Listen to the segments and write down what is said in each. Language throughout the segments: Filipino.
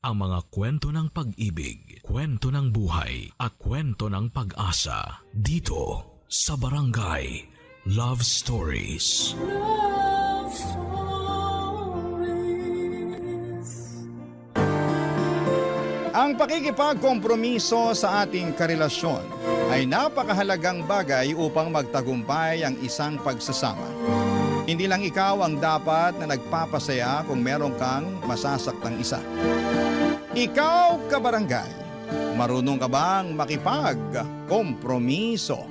ang mga kwento ng pag-ibig, kwento ng buhay, at kwento ng pag-asa dito sa Barangay Love Stories. Love Stories. Ang pakikipagkompromiso sa ating karelasyon ay napakahalagang bagay upang magtagumpay ang isang pagsasama. Hindi lang ikaw ang dapat na nagpapasaya kung meron kang masasaktang isa. Ikaw, kabarangay, marunong ka bang makipagkompromiso?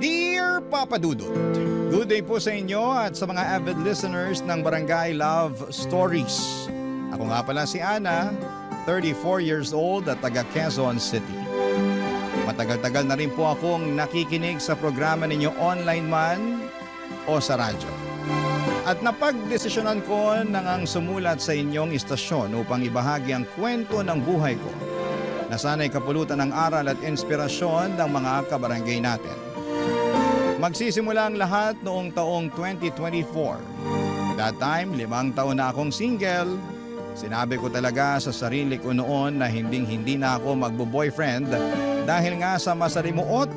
Dear Papa Dudut, good day po sa inyo at sa mga avid listeners ng Barangay Love Stories. Ako nga pala si Ana, 34 years old at taga Quezon City. Matagal-tagal na rin po akong nakikinig sa programa ninyo online man o sa radyo. At napagdesisyonan ko nang ang sumulat sa inyong istasyon upang ibahagi ang kwento ng buhay ko na sana'y kapulutan ng aral at inspirasyon ng mga kabarangay natin. Magsisimula ang lahat noong taong 2024. That time, 5 taon na akong single. Sinabi ko talaga sa sarili ko noon na hinding-hindi na ako magbo-boyfriend dahil nga sa masalimuot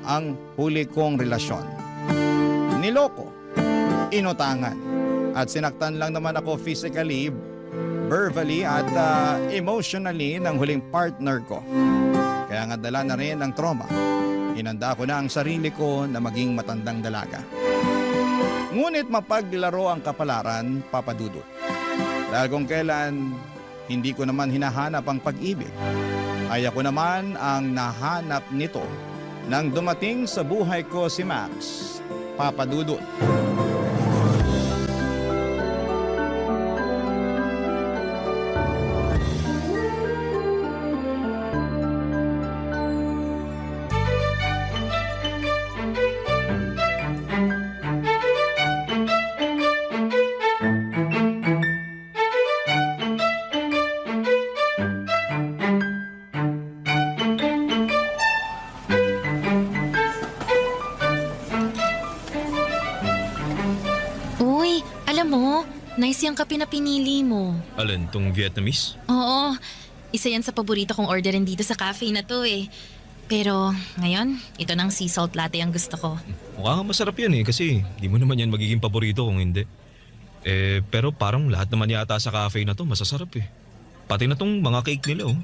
ang huli kong relasyon. Niloko, inutangan, at sinaktan lang naman ako physically, verbally at emotionally ng huling partner ko. Kaya nga dala na rin ng trauma. Hinanda ko na ang sarili ko na maging matandang dalaga. Ngunit mapaglaro ang kapalaran, Papa Dudut. Dahil kung kailan hindi ko naman hinahanap ang pag-ibig, ay ako naman ang nahanap nito nang dumating sa buhay ko si Max, Papa Dudut. Uy, alam mo, nice yung kape na pinili mo. Alin, tong Vietnamese? Oo, isa yan sa paborito kong orderin dito sa cafe na to eh. Pero ngayon, ito ng sea salt latte ang gusto ko. Mukha nga masarap yan kasi di mo naman yan magiging paborito kung hindi. Pero parang lahat naman yata sa cafe na to masasarap eh. Pati na tong mga cake nila oh.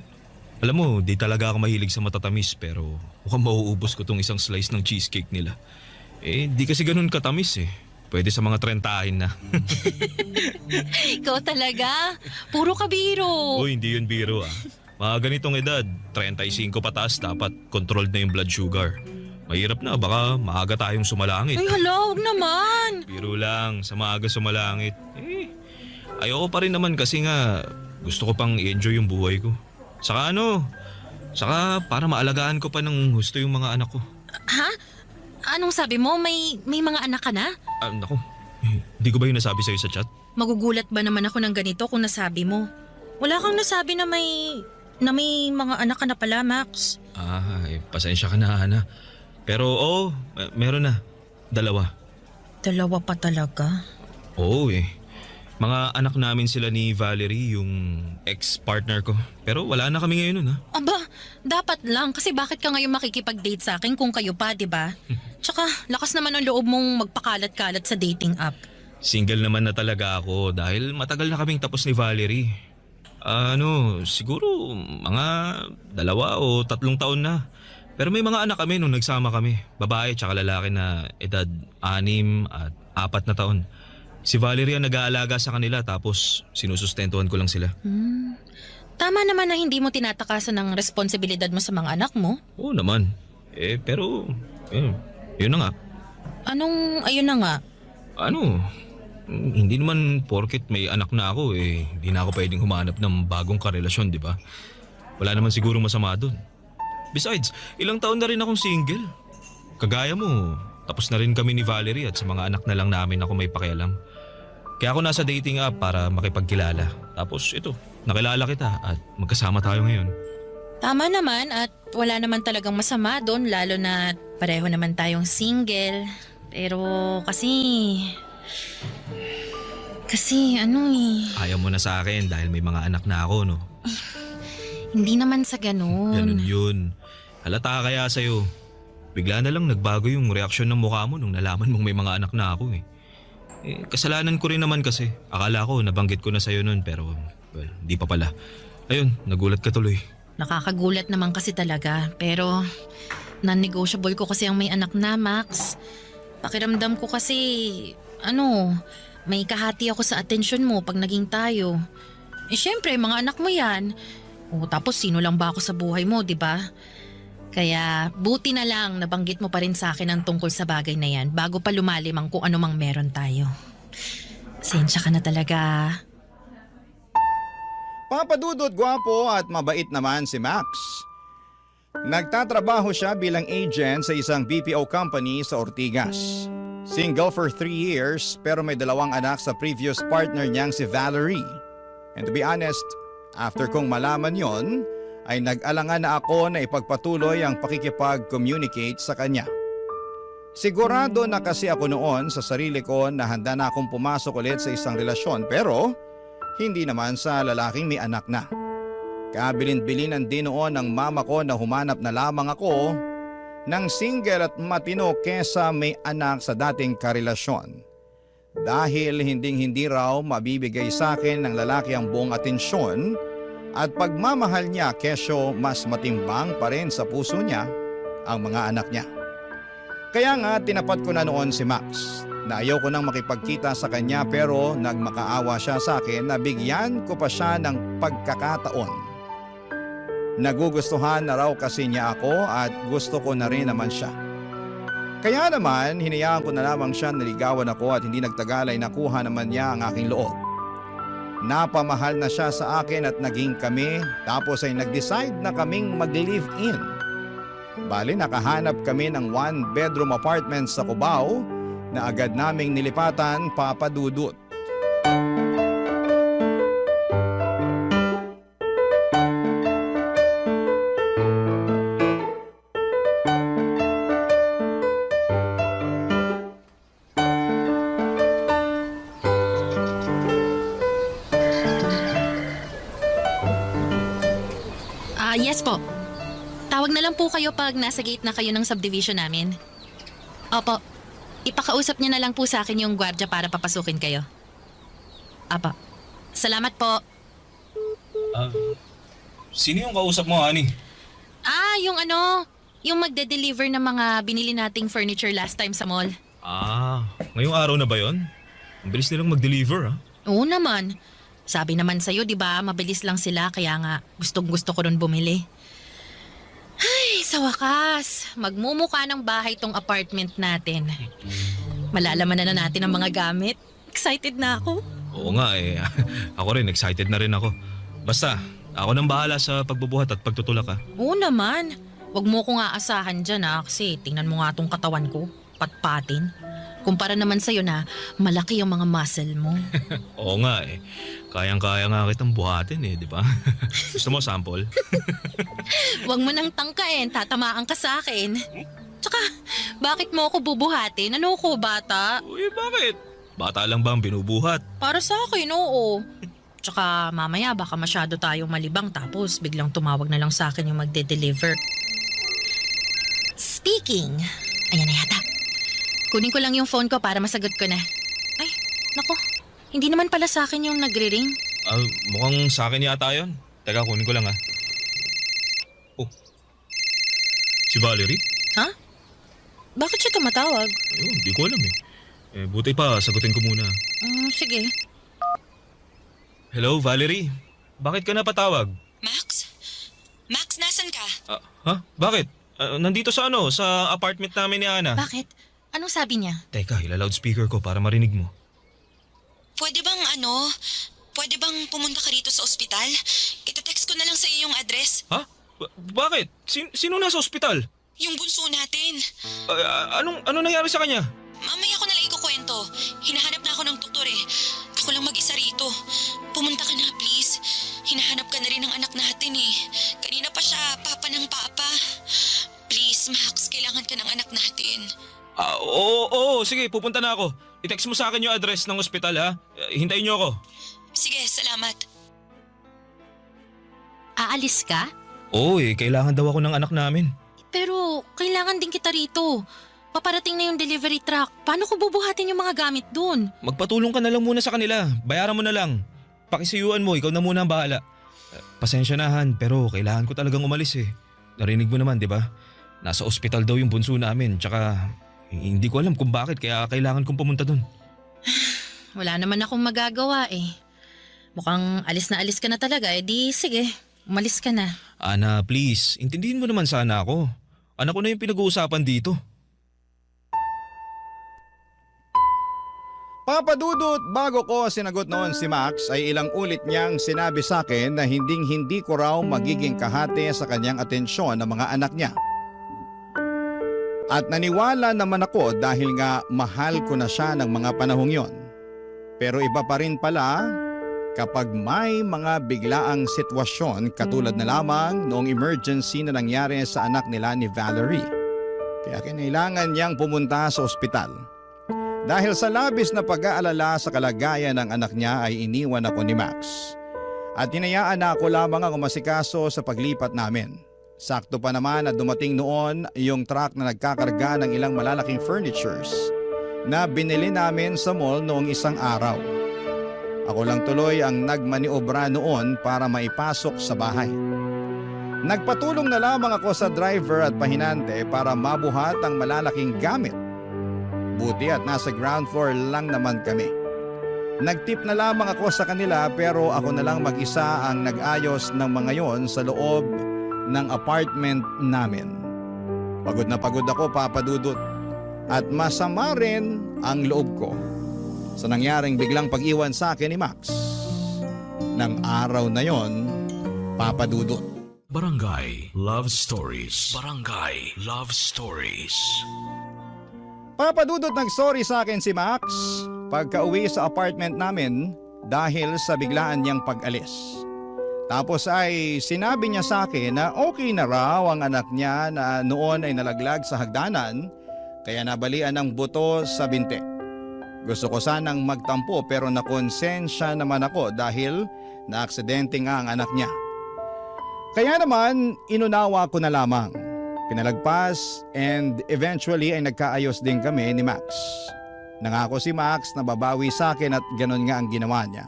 Alam mo, di talaga ako mahilig sa matatamis pero mukhang mauubos ko tong isang slice ng cheesecake nila. Di kasi ganun katamis eh. Pwede sa mga 30 na. Ikaw talaga, puro kabiro. Uy, hindi yun biro ah. Mga ganitong edad, 35 pataas dapat controlled na yung blood sugar. Mahirap na, baka maaga tayong sumalangit. Ay hala, huwag naman. Biro lang, sa maaga sumalangit. Ayoko pa rin naman kasi nga gusto ko pang i-enjoy yung buhay ko. Saka para maalagaan ko pa ng husto yung mga anak ko. Ha? Anong sabi mo? May mga anak ka na? Naku, hindi ko ba yung nasabi sa'yo sa chat? Magugulat ba naman ako ng ganito kung nasabi mo? Wala kang nasabi na may mga anak ka na pala, Max. Pasensya ka na, Hana. Pero meron na. 2. 2 pa talaga? Oo Mga anak namin sila ni Valerie, yung ex-partner ko. Pero wala na kami ngayon ha. Aba, dapat lang kasi bakit ka ngayon makikipag-date sa akin kung kayo pa, di ba? Tsaka, lakas naman ang loob mong magpakalat-kalat sa dating app. Single naman na talaga ako dahil matagal na kaming tapos ni Valerie. Siguro mga 2 o 3 taon na. Pero may mga anak kami nung nagsama kami. Babae tsaka lalaki na edad 6 at 4 na taon. Si Valerie ang nag-aalaga sa kanila tapos sinusustentuhan ko lang sila. Tama naman na hindi mo tinatakasan ng responsibilidad mo sa mga anak mo. Oo naman. Pero yun na nga. Anong ayun na nga? Hindi naman porket may anak na ako hindi na ako pwedeng humanap ng bagong karelasyon, di ba? Wala naman siguro masama doon. Besides, ilang taon na rin akong single. Kagaya mo, tapos na rin kami ni Valerie at sa mga anak na lang namin ako may pakialam. Kaya ako nasa dating app para makipagkilala. Tapos ito, nakilala kita at magkasama tayo ngayon. Tama naman at wala naman talagang masama doon lalo na pareho naman tayong single. Pero kasi Kasi Ayaw mo na sa akin dahil may mga anak na ako, no? hindi naman sa ganun. Ganun yun. Halata kaya sa'yo. Bigla na lang nagbago yung reaksyon ng mukha mo nung nalaman mong may mga anak na ako eh. Kasalanan ko rin naman kasi. Akala ko nabanggit ko na sa'yo nun pero well, di pa pala. Ayun, nagulat ka tuloy. Nakakagulat naman kasi talaga. Pero non-negotiable ko kasi ang may anak na, Max. Pakiramdam ko kasi, may kahati ako sa atensyon mo pag naging tayo. Syempre, mga anak mo yan. Tapos sino lang ba ako sa buhay mo, di ba? Kaya buti na lang nabanggit mo pa rin sa akin ang tungkol sa bagay na yan bago pa lumalim ang kung ano mang meron tayo. Sensya ka na talaga. Papadudot, gwapo at mabait naman si Max. Nagtatrabaho siya bilang agent sa isang BPO company sa Ortigas. Single for 3 years pero may 2 anak sa previous partner niyang si Valerie. And to be honest, after kong malaman yon, ay nag-alangan na ako na ipagpatuloy ang pakikipag-communicate sa kanya. Sigurado na kasi ako noon sa sarili ko na handa na akong pumasok ulit sa isang relasyon pero hindi naman sa lalaking may anak na. Kabilin-bilinan din noon ng mama ko na humanap na lamang ako ng single at matino kesa may anak sa dating karelasyon. Dahil hinding-hindi raw mabibigay sa akin ng lalaki ang buong atensyon at pagmamahal niya kesyo mas matimbang pa rin sa puso niya ang mga anak niya. Kaya nga tinapat ko na noon si Max na ayaw ko nang makipagkita sa kanya pero nagmakaawa siya sa akin na bigyan ko pa siya ng pagkakataon. Nagugustuhan na raw kasi niya ako at gusto ko na rin naman siya. Kaya naman, hinayaan ko na lamang siya naligawan ako at hindi nagtagal ay nakuha naman niya ang aking loob. Napamahal na siya sa akin at naging kami tapos ay nag-decide na kaming mag-live-in. Bali nakahanap kami ng 1-bedroom apartment sa Cubao na agad naming nilipatan, papadudot. Yes po. Tawag na lang po kayo pag nasa gate na kayo ng subdivision namin. Opo. Ipakausap niyo na lang po sa akin yung gwardiya para papasukin kayo. Opo. Salamat po. Sino yung kausap mo, Ani? Yung magde-deliver ng mga binili nating furniture last time sa mall. Ngayong araw na ba yon? Ang bilis nilang mag-deliver, ha? Oo naman. Sabi naman sa'yo, di ba, mabilis lang sila kaya nga gustong-gusto ko rin bumili. Ay, sa wakas, magmumukha ng bahay tong apartment natin. Malalaman na natin ang mga gamit. Excited na ako. Oo nga eh. Ako rin, excited na rin ako. Basta, ako nang bahala sa pagbubuhat at pagtutulak, ha? Oo naman. Huwag mo kong aasahan dyan kasi tingnan mo nga tong katawan ko. Patpatin. Kumpara naman sa'yo na malaki yung mga muscle mo. Oo nga eh. Kayang-kaya nga kitang buhatin eh, di ba? Gusto mo sample? Huwag mo nang tangkain, tatamaan ka sa akin. Tsaka, bakit mo ako bubuhatin? Ano ko, bata? Uy, bakit? Bata lang ba ang binubuhat? Para sa akin, oo. Tsaka mamaya baka masyado tayong malibang tapos biglang tumawag na lang sa akin yung magde-deliver. Speaking, ayan na yata. Kunin ko lang yung phone ko para masagot ko na. Ay, nako. Hindi naman pala sa akin yung nagre-ring. Mukhang sa akin yata yun. Teka, kunin ko lang, ha. Oh. Si Valerie? Ha? Bakit siya tumatawag? Ayun, di ko alam eh. Buti pa, sagutin ko muna. Sige. Hello, Valerie. Bakit ka napatawag? Max? Max, nasan ka? Ha? Bakit? Nandito sa sa apartment namin ni Ana. Bakit? Anong sabi niya? Teka, ila-loudspeaker ko para marinig mo. Pwede bang pumunta ka rito sa ospital? Ite-text ko na lang sa iyo yung address. Ha? Bakit? Sino nasa ospital? Yung bunso natin. Ano nangyari sa kanya? Mamaya ko na lang ikukwento. Hinahanap na ako ng doktor eh. Ako lang mag-isa rito. Pumunta ka na, please. Hinahanap ka na rin ng anak natin eh. Kanina pa siya, papa ng papa. Please, Max, kailangan ka ng anak natin. Oo, sige, pupunta na ako. I-text mo sa akin yung address ng ospital ha. Hintayin niyo ako. Sige, salamat. Aalis ka? Oo kailangan daw ako ng anak namin. Pero kailangan din kita rito. Paparating na yung delivery truck. Paano ko bubuhatin yung mga gamit dun? Magpatulong ka na lang muna sa kanila. Bayaran mo na lang. Pakisiyuan mo, ikaw na muna ang bahala. Pasensya na Han, pero kailangan ko talagang umalis eh. Narinig mo naman, di ba? Nasa ospital daw yung bunso namin, tsaka hindi ko alam kung bakit kaya kailangan kong pumunta dun. Wala naman akong magagawa eh. Mukhang alis ka na talaga, eh di sige, umalis ka na. Ana, please, intindihin mo naman sana ako. Anak ko na yung pinag-uusapan dito. Papa Dudut, bago ko sinagot noon si Max ay ilang ulit niyang sinabi sa akin na hindi ko raw magiging kahati sa kanyang atensyon ng mga anak niya. At naniwala naman ako dahil nga mahal ko na siya ng mga panahong yon. Pero iba pa rin pala kapag may mga biglaang sitwasyon katulad na lamang noong emergency na nangyari sa anak nila ni Valerie. Kaya kinailangan niyang pumunta sa ospital. Dahil sa labis na pag-aalala sa kalagayan ng anak niya ay iniwan ako ni Max. At hinayaan na ako lamang ang umasikaso sa paglipat namin. Sakto pa naman na dumating noon yung truck na nagkakarga ng ilang malalaking furnitures na binili namin sa mall noong isang araw. Ako lang tuloy ang nagmaniobra noon para maipasok sa bahay. Nagpatulong na lamang ako sa driver at pahinante para mabuhat ang malalaking gamit. Buti at nasa ground floor lang naman kami. Nagtip na lamang ako sa kanila pero ako na lang mag-isa ang nag-ayos ng mga yon sa loob ng apartment namin. Pagod na pagod ako, Papa Dudut. At masama rin ang loob ko sa nangyaring biglang pag-iwan sa akin ni Max. Nang araw na yon, Papa Dudut. Barangay Love Stories. Barangay Love Stories. Papa Dudut, nag-sorry sa akin si Max pagka-uwi sa apartment namin dahil sa biglaan niyang pag-alis. Tapos ay sinabi niya sa akin na okay na raw ang anak niya na noon ay nalaglag sa hagdanan kaya nabalian ng buto sa binti. Gusto ko sanang magtampo pero nakonsensya naman ako dahil na-aksidente nga ang anak niya. Kaya naman inunawa ko na lamang. Pinalagpas and eventually ay nagkaayos din kami ni Max. Nangako si Max na babawi sa akin at ganun nga ang ginawa niya.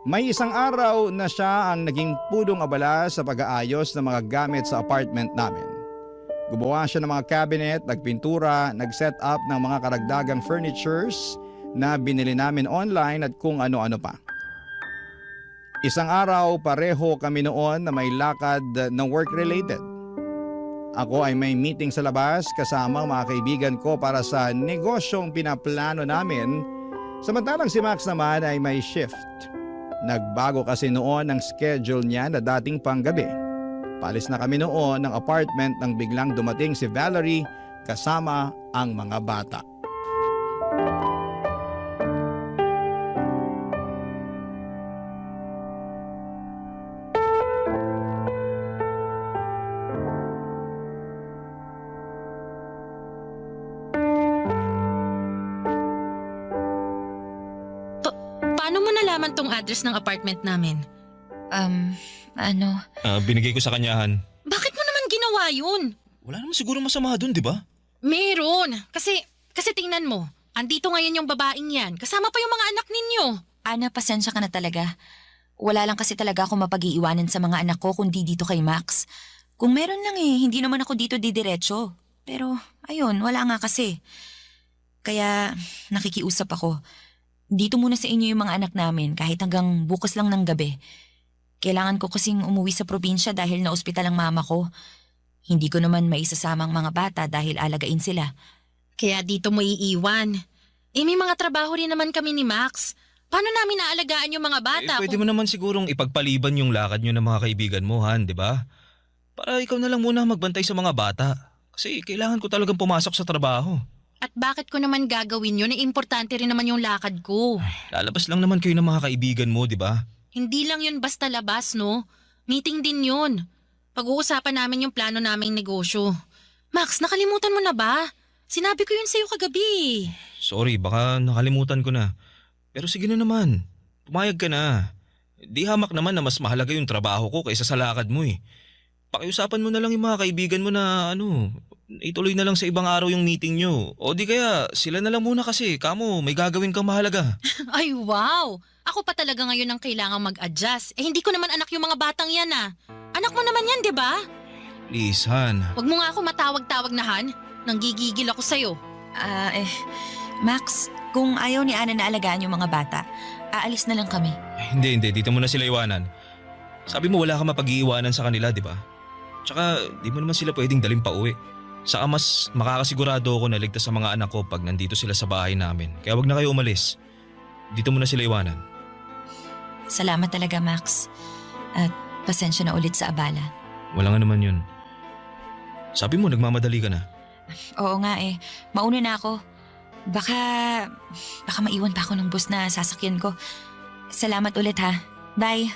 May isang araw na siya ang naging pudong abala sa pag-aayos ng mga gamit sa apartment namin. Gumawa siya ng mga cabinet, nagpintura, nag-set up ng mga karagdagang furnitures na binili namin online at kung ano-ano pa. Isang araw pareho kami noon na may lakad ng work-related. Ako ay may meeting sa labas kasama ang mga kaibigan ko para sa negosyong pinaplano namin. Samantalang si Max naman ay may shift. Nagbago kasi noon ang schedule niya na dating panggabi. Palis na kami noon ng apartment nang biglang dumating si Valerie kasama ang mga bata. Paano mo nalaman tong address ng apartment namin? Binigay ko sa kanyahan. Bakit mo naman ginawa yun? Wala naman siguro masama dun, di ba? Meron. Kasi tingnan mo, andito ngayon yung babaeng yan. Kasama pa yung mga anak ninyo. Ana, pasensya ka na talaga. Wala lang kasi talaga ako mapag-iiwanan sa mga anak ko kundi dito kay Max. Kung meron lang hindi naman ako dito didiretso. Pero ayun, wala nga kasi. Kaya nakikiusap ako. Dito muna sa inyo yung mga anak namin kahit hanggang bukas lang ng gabi. Kailangan ko kasing umuwi sa probinsya dahil na-ospital ang mama ko. Hindi ko naman maisasama ang mga bata dahil alagain sila. Kaya dito mo iiwan. May mga trabaho rin naman kami ni Max. Paano namin naalagaan yung mga bata? Pwede mo naman sigurong ipagpaliban yung lakad nyo ng mga kaibigan mo, Han, di ba? Para ikaw na lang muna magbantay sa mga bata. Kasi kailangan ko talagang pumasok sa trabaho. At bakit ko naman gagawin yun? Importante rin naman yung lakad ko. Lalabas lang naman kayo ng mga kaibigan mo, di ba? Hindi lang yun basta labas, no? Meeting din yun. Pag-uusapan namin yung plano naming negosyo. Max, nakalimutan mo na ba? Sinabi ko yun sa'yo kagabi. Sorry, baka nakalimutan ko na. Pero sige na naman, pumayag ka na. Di hamak naman na mas mahalaga yung trabaho ko kaysa sa lakad mo eh. Pakiusapan mo na lang yung mga kaibigan mo na ituloy na lang sa ibang araw yung meeting nyo. O di kaya sila na lang muna kasi, kamo may gagawin kang mahalaga. Ay wow! Ako pa talaga ngayon ang kailangang mag-adjust. Hindi ko naman anak yung mga batang yan ah. Anak mo naman yan, di ba? Please, Han. Huwag mo nga ako matawag-tawag na Han. Nanggigigil ako sa'yo. Max, kung ayaw ni Ana na alagaan yung mga bata, aalis na lang kami. Hindi. Dito mo na sila iwanan. Sabi mo wala ka mapag-iiwanan sa kanila, di ba? Tsaka di mo naman sila pwedeng dalhin pa uwi. Saka mas makakasigurado ako na ligtas sa mga anak ko pag nandito sila sa bahay namin. Kaya wag na kayo umalis. Dito mo na sila iwanan. Salamat talaga, Max. At pasensya na ulit sa abala. Wala nga naman yun. Sabi mo nagmamadali ka na. Oo nga eh. Mauna na ako. Baka maiwan pa ako ng bus na sasakyan ko. Salamat ulit ha. Bye.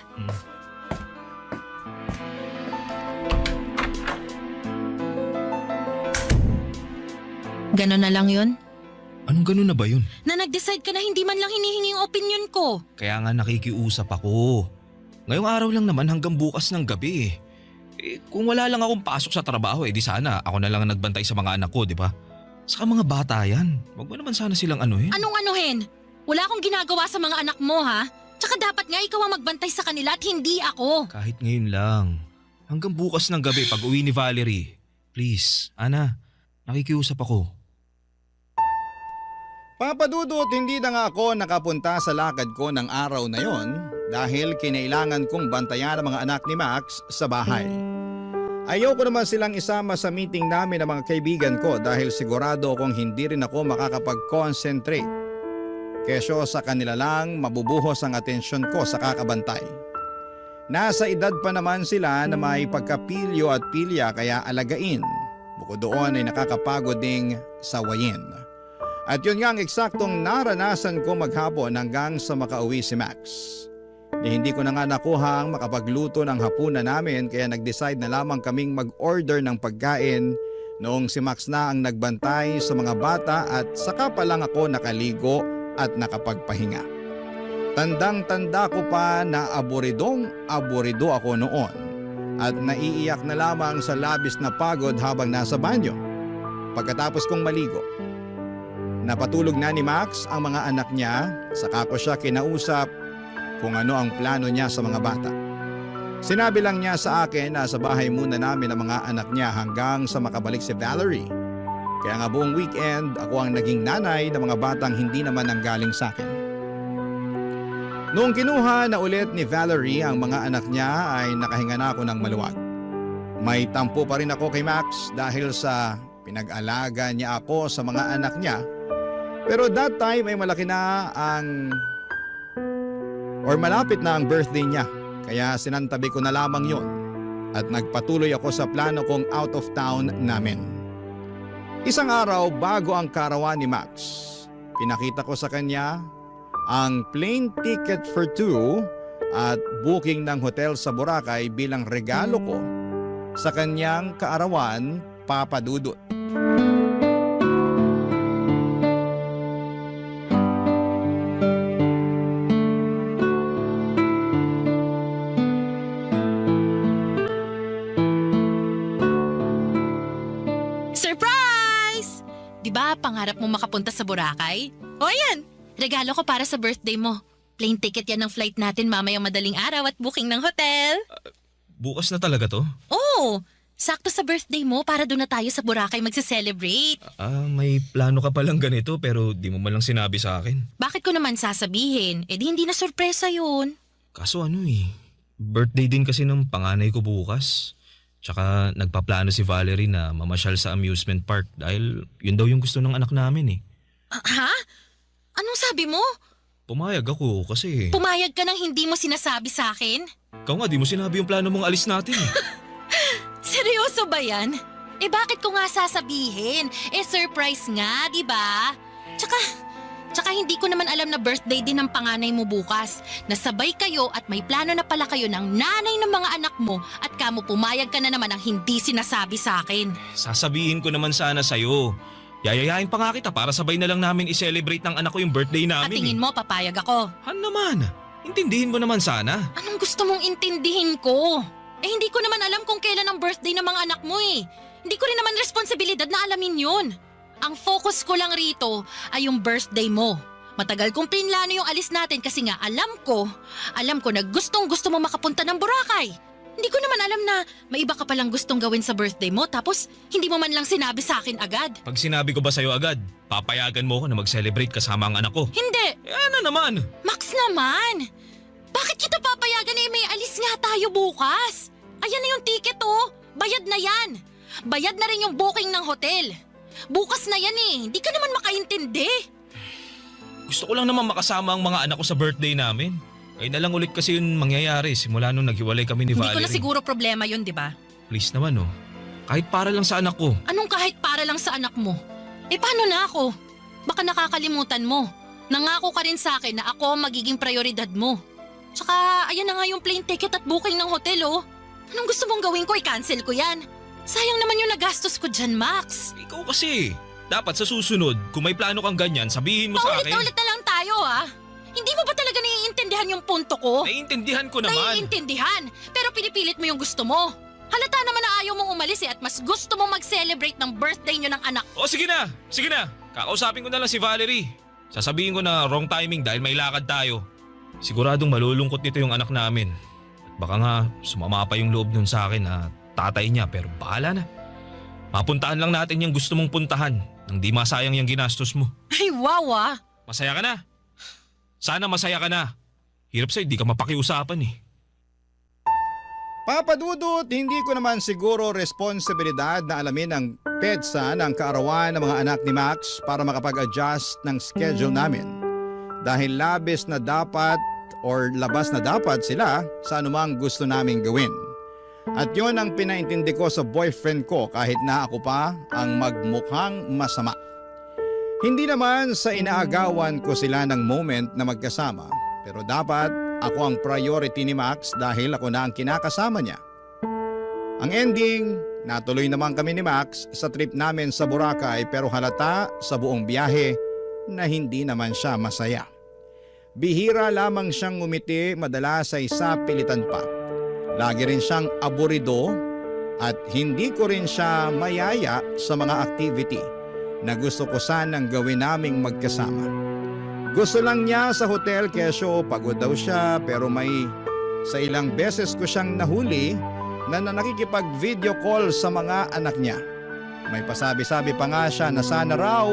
Ganon na lang yun? Anong ganun na ba yun? Na nag-decide ka na hindi man lang hinihingi yung opinion ko. Kaya nga nakikiusap ako. Ngayong araw lang naman hanggang bukas ng gabi. Kung wala lang akong pasok sa trabaho, di sana ako na lang ang nagbantay sa mga anak ko, di ba? Saka mga bata yan. Wag mo naman sana silang anuhin. Anong anuhin? Wala akong ginagawa sa mga anak mo ha? Tsaka dapat nga ikaw ang magbantay sa kanila at hindi ako. Kahit ngayon lang. Hanggang bukas ng gabi pag uwi ni Valerie. Please, Ana, nakikiusap ako. Papadudot, hindi na nga ako nakapunta sa lakad ko ng araw na yon dahil kinailangan kong bantayan ang mga anak ni Max sa bahay. Ayoko naman silang isama sa meeting namin ng mga kaibigan ko dahil sigurado akong hindi rin ako makakapag-concentrate. Kesyo sa kanila lang mabubuhos ang atensyon ko sa kakabantay. Nasa edad pa naman sila na may pagkapilyo at pilya kaya alagain. Bukod doon ay nakakapagod ding sawayin. At yun nga ang eksaktong naranasan ko maghapon hanggang sa makauwi si Max. Hindi ko na nga nakuha ang makapagluto ng hapunan namin kaya nag-decide na lamang kaming mag-order ng pagkain noong si Max na ang nagbantay sa mga bata at saka pa lang ako nakaligo at nakapagpahinga. Tandang-tanda ko pa na aburido ako noon at naiiyak na lamang sa labis na pagod habang nasa banyo. Pagkatapos kong maligo, napatulog na ni Max ang mga anak niya, saka ko siya kinausap kung ano ang plano niya sa mga bata. Sinabi lang niya sa akin na sa bahay muna namin ang mga anak niya hanggang sa makabalik si Valerie. Kaya nga buong weekend ako ang naging nanay ng mga batang hindi naman nanggaling sa akin. Noong kinuha na ulit ni Valerie ang mga anak niya ay nakahinga na ako ng maluwag. May tampo pa rin ako kay Max dahil sa pinag-alaga niya ako sa mga anak niya. Pero that time ay malapit na ang birthday niya. Kaya sinantabi ko na lamang yon at nagpatuloy ako sa plano kong out of town namin. Isang araw bago ang karawan ni Max, pinakita ko sa kanya ang plane ticket for two at booking ng hotel sa Boracay bilang regalo ko sa kanyang kaarawan, Papa Dudut. Surprise! Di ba pangarap mo makapunta sa Boracay? O yan, regalo ko para sa birthday mo. Plane ticket yan ng flight natin mamayang madaling araw at booking ng hotel. Bukas na talaga to? Oo, sakto sa birthday mo para doon na tayo sa Boracay magse-celebrate. May plano ka palang ganito pero di mo man lang sinabi sa akin. Bakit ko naman sasabihin? Di hindi na sorpresa yun. Kaso birthday din kasi ng panganay ko bukas. Tsaka nagpaplano si Valerie na mamasyal sa amusement park dahil yun daw yung gusto ng anak namin eh. Ha? Anong sabi mo? Pumayag ako kasi... Pumayag ka nang hindi mo sinasabi sa akin? Ikaw nga di mo sinabi yung plano mong alis natin eh. Seryoso ba yan? Bakit ko nga sasabihin? Surprise nga, di ba? Tsaka hindi ko naman alam na birthday din ng panganay mo bukas. Nasabay kayo at may plano na pala kayo ng nanay ng mga anak mo at kamo pumayag ka na naman ang hindi sinasabi sa akin. Sasabihin ko naman sana sa'yo. Yayayain pa nga kita para sabay na lang namin i-celebrate ng anak ko yung birthday At namin. tingin mo, papayag ako. Han naman, intindihin mo naman sana. Anong gusto mong intindihin ko? Eh hindi ko naman alam kung kailan ang birthday ng mga anak mo eh. Hindi ko rin naman responsibilidad na alamin yun. Ang focus ko lang rito ay yung birthday mo. Matagal kong pinlano yung alis natin kasi nga alam ko na gustong gusto mo makapunta ng Boracay. Hindi ko naman alam na may iba ka palang gustong gawin sa birthday mo tapos hindi mo man lang sinabi sa akin agad. Pag sinabi ko ba sa'yo agad, papayagan mo ko na mag-celebrate kasama ang anak ko. Hindi! Eh ano naman? Max naman! Bakit kita papayagan eh may alis nga tayo bukas? Ayan na yung ticket oh! Bayad na yan! Bayad na rin yung booking ng hotel. Bukas na yan eh, hindi ka naman makaintindi. Gusto ko lang naman makasama ang mga anak ko sa birthday namin. Ay na lang ulit kasi yun mangyayari simula nung naghiwalay kami ni Hindi Valerie. ko na siguro problema yun, di ba? Please naman oh. Kahit para lang sa anak ko. Anong kahit para lang sa anak mo? Eh paano na ako? Baka nakakalimutan mo. Nangako ka rin sa akin na ako ang magiging prioridad mo. Tsaka ayan na nga yung plane ticket at booking ng hotel oh. Anong gusto mong gawin ko? I-cancel ko yan. Sayang naman yung nagastos ko dyan, Max. Ikaw kasi. Dapat sa susunod, kung may plano kang ganyan, sabihin mo sa akin. Paulit-ulit na lang tayo ah. Hindi mo ba talaga naiintindihan yung punto ko? Naiintindihan ko naman. Naiintindihan, pero pinipilit mo yung gusto mo. Halata naman na ayaw mong umalis at mas gusto mong mag-celebrate ng birthday nyo ng anak. O sige na, sige na. Kakausapin ko na lang si Valerie. Sasabihin ko na wrong timing dahil may lakad tayo. Siguradong malulungkot nito yung anak namin. At baka nga sumama pa yung loob nun sa akin na tatay niya pero bahala na. Mapuntahan lang natin yung gusto mong puntahan nang di masayang yung ginastos mo. Ay wow ah. Masaya ka na. Sana masaya ka na. Hirap sa'yo, di ka mapakiusapan eh. Papa Dudut, hindi ko naman siguro responsibilidad na alamin ang PEDSA ng kaarawan ng mga anak ni Max para makapag-adjust ng schedule namin. Dahil labis na dapat or labas na dapat sila sa anumang gusto naming gawin. At yon ang pinaintindi ko sa boyfriend ko kahit na ako pa ang magmukhang masama. Hindi naman sa inaagawan ko sila ng moment na magkasama, pero dapat ako ang priority ni Max dahil ako na ang kinakasama niya. Ang ending, natuloy naman kami ni Max sa trip namin sa Boracay pero halata sa buong biyahe na hindi naman siya masaya. Bihira lamang siyang ngumiti, madalas ay sa pilitan pa. Lagi rin siyang aburido at hindi ko rin siya mayaya sa mga activity na gusto ko sanang gawin naming magkasama. Gusto lang niya sa hotel kesyo pagod daw siya pero may sa ilang beses ko siyang nahuli na nakikipag-video call sa mga anak niya. May pasabi-sabi pa nga siya na sana raw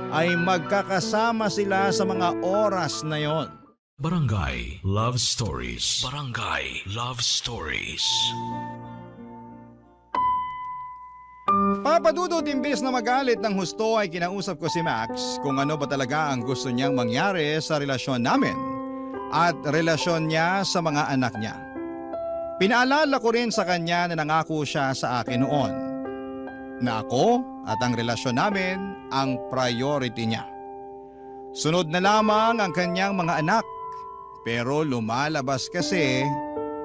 ay magkakasama sila sa mga oras na yon. Barangay Love Stories. Barangay Love Stories. Papa Dudut, imbes na magalit ng husto ay kinausap ko si Max kung ano ba talaga ang gusto niyang mangyari sa relasyon namin at relasyon niya sa mga anak niya. Pinaalala ko rin sa kanya na nangako siya sa akin noon na ako at ang relasyon namin ang priority niya. Sunod na lamang ang kanyang mga anak. Pero lumalabas kasi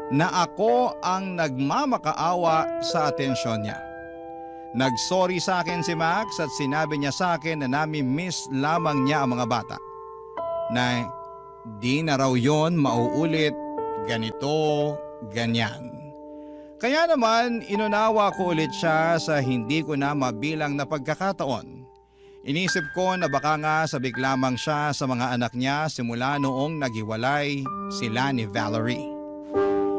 na ako ang nagmamakaawa sa atensyon niya. Nagsorry sa akin si Max at sinabi niya sa akin na nami-miss lamang niya ang mga bata. Na di na raw yon mauulit, ganito, ganyan. Kaya naman inunawa ko ulit siya sa hindi ko na mabilang na pagkakataon. Inisip ko na baka nga sabik lamang siya sa mga anak niya simula noong naghiwalay sila ni Valerie.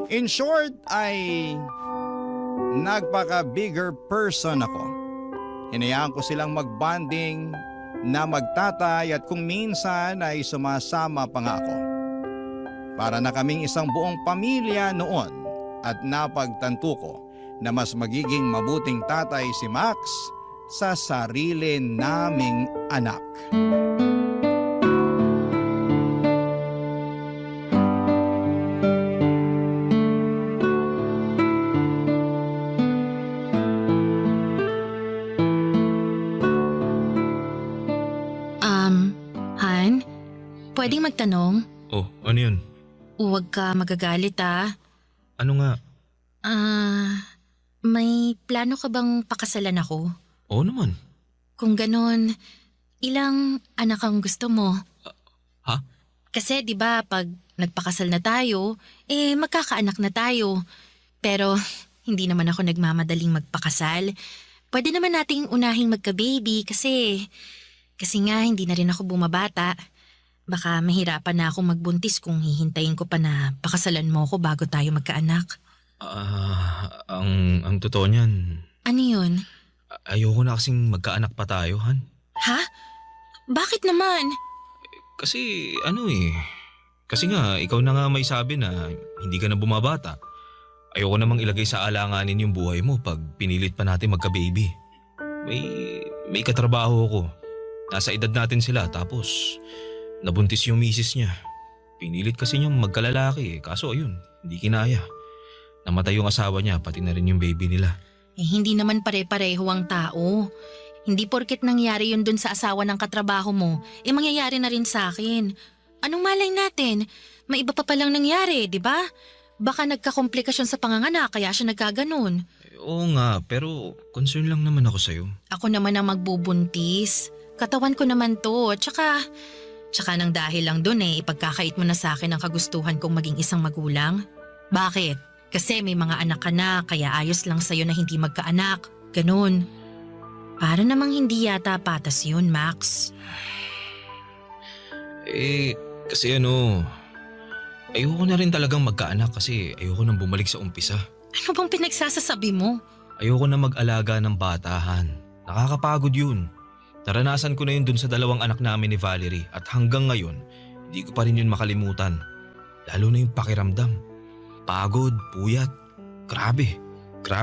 In short ay nagpaka-bigger person ako. Hinayaan ko silang mag-bonding na magtatay at kung minsan ay sumasama pa nga ako. Para na kaming isang buong pamilya noon at napagtanto ko na mas magiging mabuting tatay si Max sa sarili naming anak. Han, pwedeng magtanong? Oh, ano yun? Huwag ka magagalit ah. Ano nga? May plano ka bang pakasalan ako? Oo naman. Kung ganon, ilang anak ang gusto mo? Ha? Kasi 'di ba pag nagpakasal na tayo, magkakaanak na tayo. Pero hindi naman ako nagmamadaling magpakasal. Pwede naman nating unahing magka-baby kasi nga hindi na rin ako bumabata. Baka mahirapan na akong magbuntis kung hihintayin ko pa na pakasalan mo ako bago tayo magkaanak. Ang totoo niyan, Ano yun? ayoko na kasing magkaanak pa tayo, Han. Ha? Bakit naman? Kasi kasi nga ikaw na nga may sabi na hindi ka na bumabata. Ayoko namang ilagay sa alanganin yung buhay mo pag pinilit pa natin magka-baby. May katrabaho ako. Nasa edad natin sila tapos nabuntis yung misis niya. Pinilit kasi niyang magkalalaki kaso ayun, hindi kinaya. Namatay yung asawa niya pati na rin yung baby nila. Hindi naman pare-pareho ang tao. Hindi porket nangyari yun dun sa asawa ng katrabaho mo, mangyayari na rin sa akin. Anong malay natin? May iba pa palang nangyari, di ba? Baka nagkakomplikasyon sa panganganak kaya siya nagkaganon. Oo nga, pero concern lang naman ako sa'yo. Ako naman ang magbubuntis. Katawan ko naman to. Tsaka nang dahil lang dun ipagkakait mo na sa akin ang kagustuhan kong maging isang magulang. Bakit? Kasi may mga anak ka na kaya ayos lang sa'yo na hindi magkaanak. Ganon. Para namang hindi yata patas yun, Max. Kasi ayoko na rin talagang magkaanak kasi ayoko nang bumalik sa umpisa. Ano bang pinagsasasabi mo? Ayoko na mag-alaga ng batahan. Nakakapagod yun. Naranasan ko na yun dun sa 2 anak namin ni Valerie at hanggang ngayon, hindi ko pa rin yun makalimutan. Lalo na yung pakiramdam. Pagod, puyat. Grabe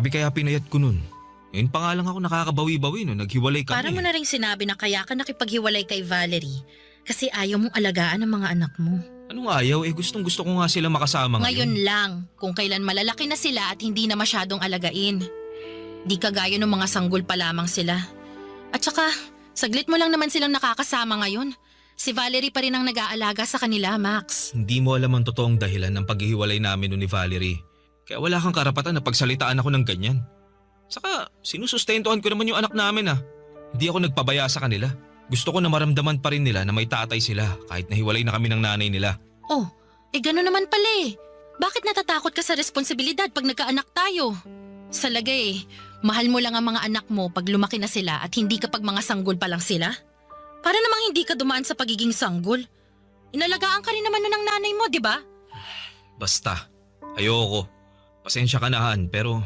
kaya pinayat ko nun. Ngayon pa nga lang ako nakakabawi-bawi no, naghiwalay kami. Para mo na rin sinabi na kaya ka nakipaghiwalay kay Valerie kasi ayaw mong alagaan ang mga anak mo. Anong ayaw? Gustong gusto ko nga sila makasama Ngayon lang, kung kailan malalaki na sila at hindi na masyadong alagain. Di kagaya ng mga sanggol pa lamang sila. At saka, saglit mo lang naman silang nakakasama ngayon. Si Valerie pa rin ang nag-aalaga sa kanila, Max. Hindi mo alam ang totoong dahilan ng paghihiwalay namin ni Valerie. Kaya wala kang karapatan na pagsalitaan ako ng ganyan. Saka, sinusustentuhan ko naman yung anak namin Hindi ako nagpabaya sa kanila. Gusto ko na maramdaman pa rin nila na may tatay sila kahit nahiwalay na kami ng nanay nila. Oh, gano'n naman pala Bakit natatakot ka sa responsibilidad pag nagkaanak tayo? Sa lagay, mahal mo lang ang mga anak mo pag lumaki na sila at hindi kapag mga sanggol pa lang sila? Para namang hindi ka dumaan sa pagiging sanggol. Inalagaan ka rin naman nun ng nanay mo, di ba? Basta, ayoko. Pasensya ka na Han, pero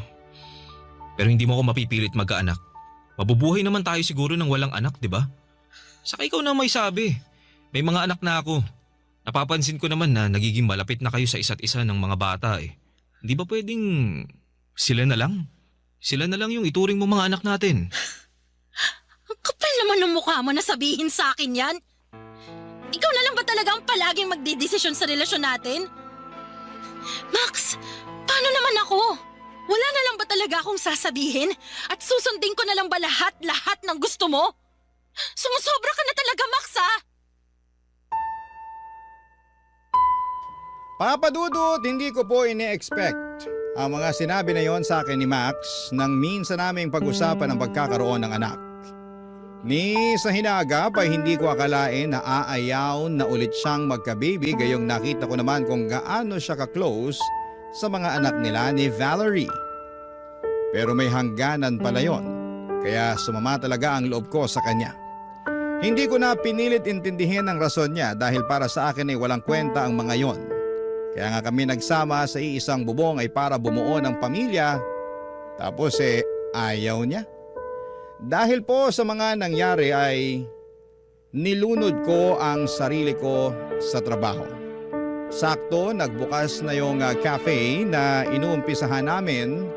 hindi mo ako mapipilit magkaanak. Mabubuhay naman tayo siguro ng walang anak, di ba? Saka ikaw na may sabi. May mga anak na ako. Napapansin ko naman na nagiging malapit na kayo sa isa't isa ng mga bata Hindi ba pwedeng sila na lang? Sila na lang yung ituring mo mga anak natin. Ang kapal naman ng mukha mo na sabihin sa akin yan. Ikaw na lang ba talaga ang palaging magdidesisyon sa relasyon natin? Max, paano naman ako? Wala na lang ba talaga akong sasabihin? At susundin ko na lang ba lahat ng gusto mo? Sumusobra ka na talaga, Max, Papa Dudut, hindi ko po ini-expect ang mga sinabi na yon sa akin ni Max nang minsan naming pag-usapan ang pagkakaroon ng anak. Ni sa hinagap ay hindi ko akalain na aayaw na ulit siyang magka-baby gayong nakita ko naman kung gaano siya ka-close sa mga anak nila ni Valerie. Pero may hangganan pala yon, kaya sumama talaga ang loob ko sa kanya. Hindi ko na pinilit intindihin ang rason niya dahil para sa akin ay walang kwenta ang mga yon. Kaya nga kami nagsama sa iisang bubong ay para bumuo ng pamilya. Tapos ayaw niya. Dahil po sa mga nangyari ay nilunod ko ang sarili ko sa trabaho. Sakto nagbukas na yung cafe na inuumpisahan namin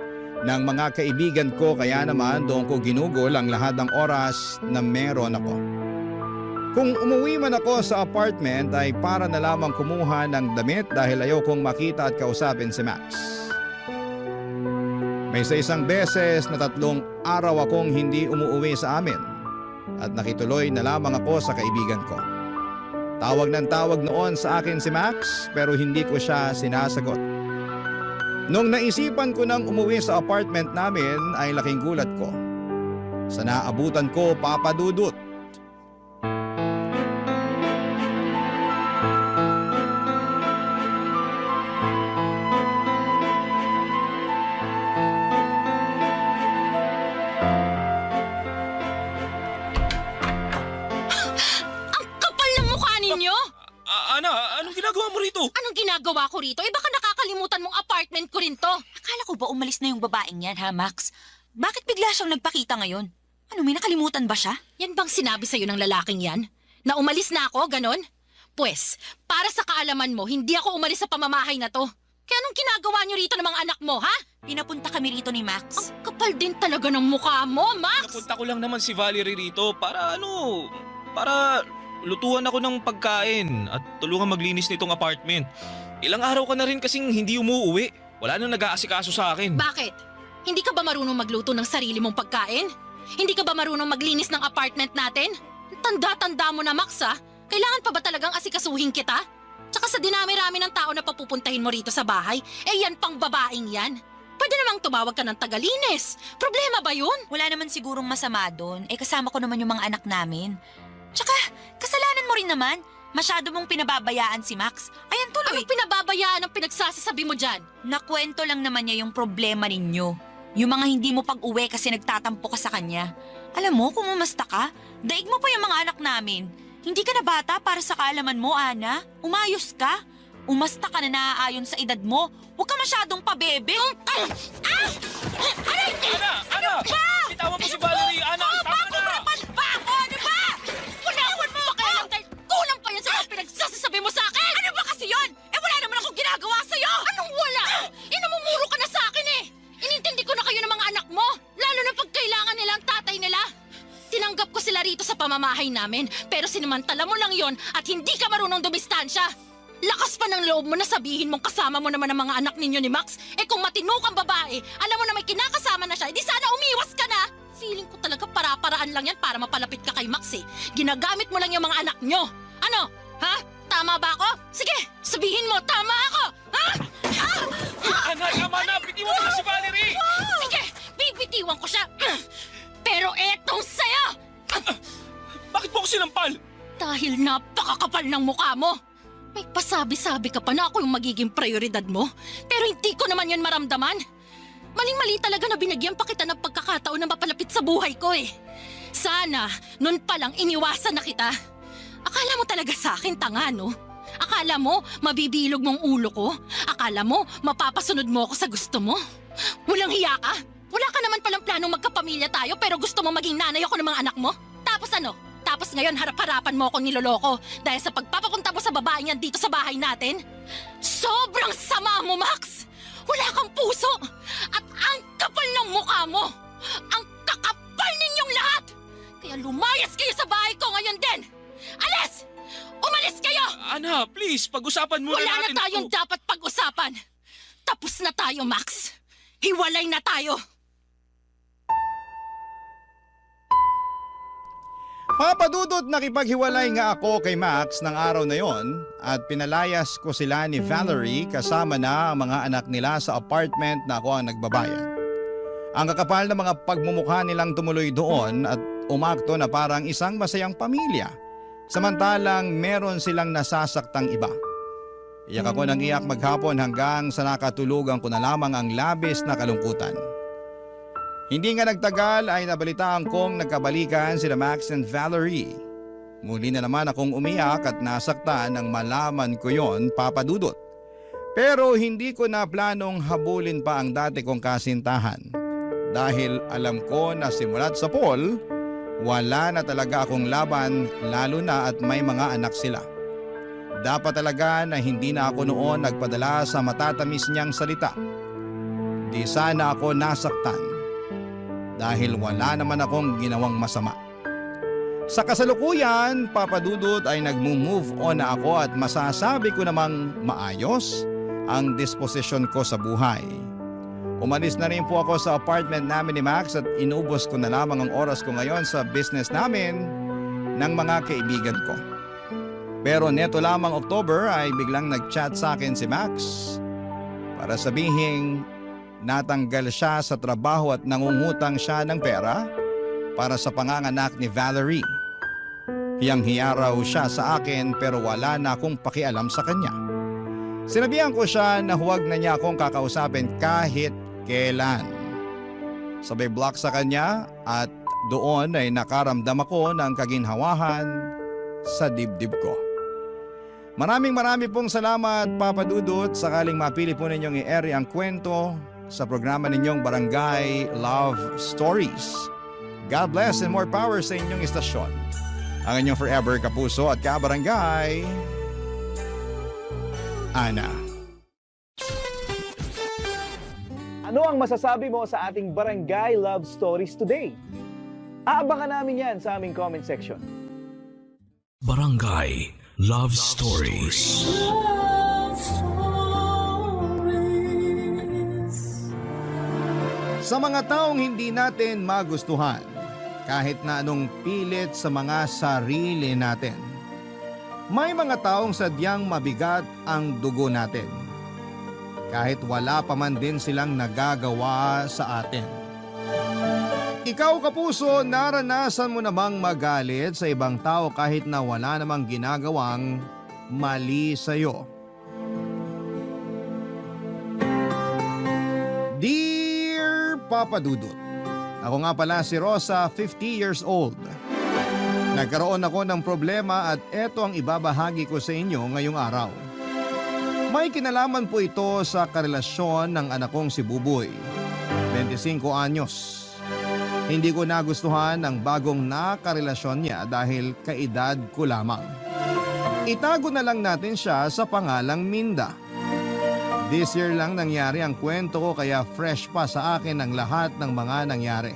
ng mga kaibigan ko kaya naman doon ko ginugol ang lahat ng oras na meron ako. Kung umuwi man ako sa apartment ay para na lamang kumuha ng damit dahil ayaw kong makita at kausapin si Max. May sa isang beses na 3 araw akong hindi umuwi sa amin at nakituloy na lamang ako sa kaibigan ko. Tawag ng tawag noon sa akin si Max pero hindi ko siya sinasagot. Nung naisipan ko nang umuwi sa apartment namin ay laking gulat ko. sa naabutan ko, Papa Dudut. Ang kapal ng mukha ninyo! Ana, anong ginagawa mo rito? Anong ginagawa ko rito? Eh baka nakakalimutan mong apartment ko rin to. Akala ko ba umalis na yung babaeng yan, ha, Max? Bakit bigla siyang nagpakita ngayon? Ano, may nakalimutan ba siya? Yan bang sinabi sa'yo ng lalaking yan? Na umalis na ako, ganon? Pwes, para sa kaalaman mo, hindi ako umalis sa pamamahay na to. Kaya anong ginagawa niyo rito ng mga anak mo, ha? Pinapunta kami rito ni Max. Ang kapal din talaga ng mukha mo, Max! Napunta ko lang naman si Valerie rito para para lutuan ako ng pagkain at tulungan maglinis nitong apartment. Ilang araw ka na rin kasing hindi umuuwi. Wala nang nag-aasikaso sa akin. Bakit? Hindi ka ba marunong magluto ng sarili mong pagkain? Hindi ka ba marunong maglinis ng apartment natin? Tanda-tanda mo na, Max, ha? Kailangan pa ba talagang asikasuhin kita? Tsaka sa dinami-rami ng tao na papupuntahin mo rito sa bahay, eh yan pang babaeng yan. Pwede namang tumawag ka ng tagalinis. Problema ba yun? Wala naman sigurong masama doon. Eh, kasama ko naman yung mga anak namin. Tsaka, kasalanan mo rin naman. Masyado mong pinababayaan si Max. Ayan tuloy. Anong pinababayaan ang pinagsasasabi mo dyan? Nakwento lang naman niya yung problema ninyo. Yung mga hindi mo pag-uwi kasi nagtatampo ka sa kanya. Alam mo, kung umasta ka, daig mo pa yung mga anak namin. Hindi ka na bata para sa kaalaman mo, Ana. Umayos ka. Umasta ka na naaayon sa edad mo. Huwag ka masyadong pabebe. Ana! Bitawan mo si Valerie! Ana, tama na! Pa ako! Ano ba? Wala akong pakialam dahil kulang pa yan sa mga pinagsasasabi mo sa akin! Ano ba kasi yun? Eh wala naman akong ginagawa sa'yo! Anong wala? Namumuro ka na sa akin eh! Inintindi ko na kayo ng mga anak mo, lalo na pag kailangan nila ang tatay nila. Tinanggap ko sila rito sa pamamahay namin, pero sinamantala mo lang yon at hindi ka marunong dumistansya. Lakas pa ng loob mo na sabihin mong kasama mo naman ang mga anak ninyo ni Max. Eh kung matino kang babae, alam mo na may kinakasama na siya, edi sana umiwas ka na. Feeling ko talaga para-paraan lang yan para mapalapit ka kay Max eh. Ginagamit mo lang yung mga anak nyo. Ano? Ha? Tama ba ako? Sige, sabihin mo, tama ako! Ha? Ana, tama na! Bitiwan mo na si Valerie! Sige, bibitiwan ko siya. Pero etong sa'yo! Bakit mo ako sinampal? Dahil napakakapal ng mukha mo. May pasabi-sabi ka pa na ako yung magiging prioridad mo. Pero hindi ko naman yan maramdaman. Maling-mali talaga na binigyan pa kita ng pagkakataon na mapalapit sa buhay ko eh. Sana, nun pa lang iniwasan na kita. Akala mo talaga sa akin tanga, no? Akala mo mabibilog mong ulo ko? Akala mo mapapasunod mo ako sa gusto mo? Walang hiya ka? Wala ka naman palang planong magkapamilya tayo pero gusto mo maging nanay ako ng mga anak mo? Tapos ano? Tapos ngayon harap-harapan mo ako niloloko dahil sa pagpapapunta mo sa babae niyan dito sa bahay natin? Sobrang sama mo, Max! Wala kang puso! At ang kapal ng mukha mo! Ang kakapal ninyong lahat! Kaya lumayas kayo sa bahay ko ngayon din! Alis! Umalis kayo! Ana, please, pag-usapan muna Wala natin na tayong dapat pag-usapan! Tapos na tayo, Max! Hiwalay na tayo! Papa Dudut, nakipaghiwalay nga ako kay Max ng araw na yon at pinalayas ko sila ni Valerie kasama na ang mga anak nila sa apartment na ako ang nagbabayad. Ang kakapal na mga pagmumukha nilang tumuloy doon at umakto na parang isang masayang pamilya. Samantalang meron silang nasasaktang iba. Iyak ako ng iyak maghapon hanggang sa nakatulugan ko na lamang ang labis na kalungkutan. Hindi nga nagtagal ay nabalitaan kong nagkabalikan sila Max and Valerie. Muli na naman akong umiyak at nasaktan nang malaman ko yon, Papa Dudut. Pero hindi ko na planong habulin pa ang dati kong kasintahan. Dahil alam ko na simulat sa Paul, wala na talaga akong laban lalo na at may mga anak sila. Dapat talaga na hindi na ako noon nagpadala sa matatamis niyang salita. Di sana ako nasaktan. Dahil wala naman akong ginawang masama. Sa kasalukuyan, Papa Dudut ay nag-move on na ako at masasabi ko namang maayos ang disposisyon ko sa buhay. Umalis na rin po ako sa apartment namin ni Max at inubos ko na lamang ang oras ko ngayon sa business namin ng mga kaibigan ko. Pero neto lamang October ay biglang nag-chat sa akin si Max para sabihing natanggal siya sa trabaho at nangungutang siya ng pera para sa panganganak ni Valerie. Hiyang-hiya raw siya sa akin pero wala na akong pakialam sa kanya. Sinabihan ko siya na huwag na niya akong kakausapin kahit kailan. Sabay block sa kanya at doon ay nakaramdam ako ng kaginhawahan sa dibdib ko. Maraming pong salamat, Papa Dudut. Sakaling mapili po ninyong i-air ang kwento sa programa ninyong Barangay Love Stories. God bless and more power sa inyong istasyon. Ang inyong forever kapuso at kabarangay, Ana. Ano ang masasabi mo sa ating Barangay Love Stories today? Aabangan namin yan sa aming comment section. Barangay Love Stories. Love Stories. Sa mga taong hindi natin magustuhan, kahit na anong pilit sa mga sarili natin, may mga taong sadyang mabigat ang dugo natin. Kahit wala pa man din silang nagagawa sa atin. Ikaw kapuso, naranasan mo namang magalit sa ibang tao kahit na wala namang ginagawang mali sa'yo. Dear Papa Dudut, ako nga pala si Rosa, 50 years old. Nagkaroon ako ng problema at eto ang ibabahagi ko sa inyo ngayong araw. May kinalaman po ito sa karelasyon ng anak kong si Buboy, 25 anyos. Hindi ko nagustuhan ang bagong nakarelasyon niya dahil kaedad ko lamang. Itago na lang natin siya sa pangalang Minda. This year lang nangyari ang kwento ko kaya fresh pa sa akin ang lahat ng mga nangyari.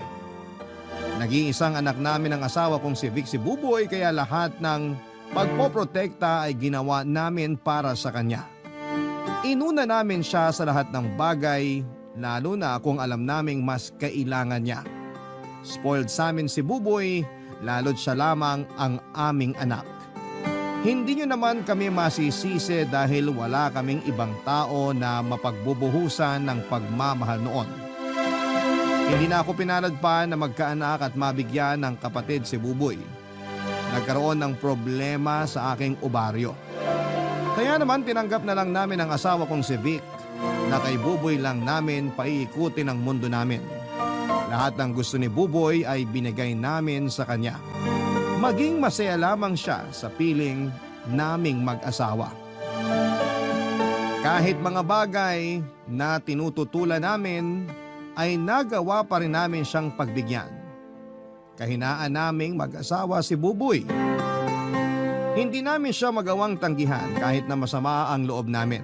Nag-iisang anak namin ang asawa kong si Vic si Buboy kaya lahat ng pagpoprotekta ay ginawa namin para sa kanya. Inuna namin siya sa lahat ng bagay, lalo na kung alam naming mas kailangan niya. Spoiled sa amin si Buboy, lalo't siya lamang ang aming anak. Hindi nyo naman kami masisisi dahil wala kaming ibang tao na mapagbubuhusan ng pagmamahal noon. Hindi na ako pinalad pa na magkaanak at mabigyan ng kapatid si Buboy. Nagkaroon ng problema sa aking obaryo. Kaya naman tinanggap na lang namin ang asawa kong si Vic na kay Buboy lang namin paiikutin ang mundo namin. Lahat ng gusto ni Buboy ay binigay namin sa kanya. Maging masaya lamang siya sa piling naming mag-asawa. Kahit mga bagay na tinututulan namin ay nagawa pa rin namin siyang pagbigyan. Kahinaan naming mag-asawa si Buboy. Hindi namin siya magawang tanggihan kahit na masama ang loob namin.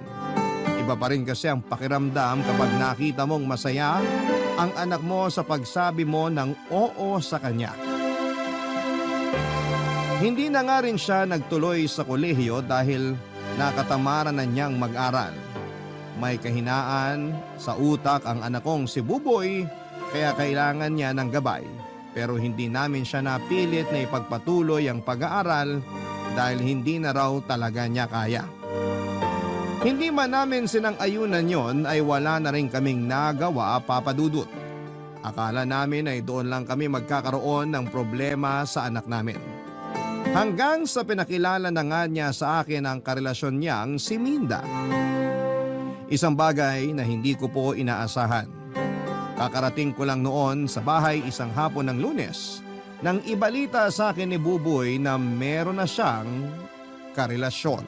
Iba pa rin kasi ang pakiramdam kapag nakita mong masaya ang anak mo sa pagsabi mo ng oo sa kanya. Hindi na nga rin siya nagtuloy sa kolehiyo dahil nakatamaran na niyang mag-aral. May kahinaan sa utak ang anak kong si Buboy kaya kailangan niya ng gabay. Pero hindi namin siya napilit na ipagpatuloy ang pag-aaral dahil hindi na raw talaga niya kaya. Hindi man namin sinang-ayunan yon ay wala na rin kaming nagawa, Papa Dudut. Akala namin ay doon lang kami magkakaroon ng problema sa anak namin. Hanggang sa pinakilala na nga niya sa akin ang karelasyon niyang si Minda. Isang bagay na hindi ko po inaasahan. Kakarating ko lang noon sa bahay isang hapon ng Lunes nang ibalita sa akin ni Buboy na meron na siyang karelasyon.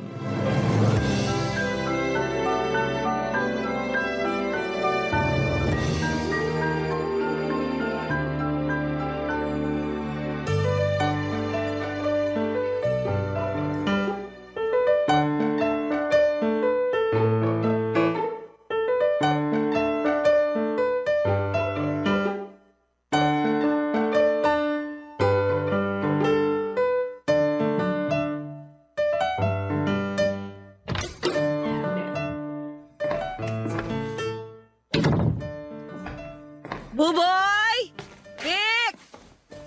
Buboy! Vic!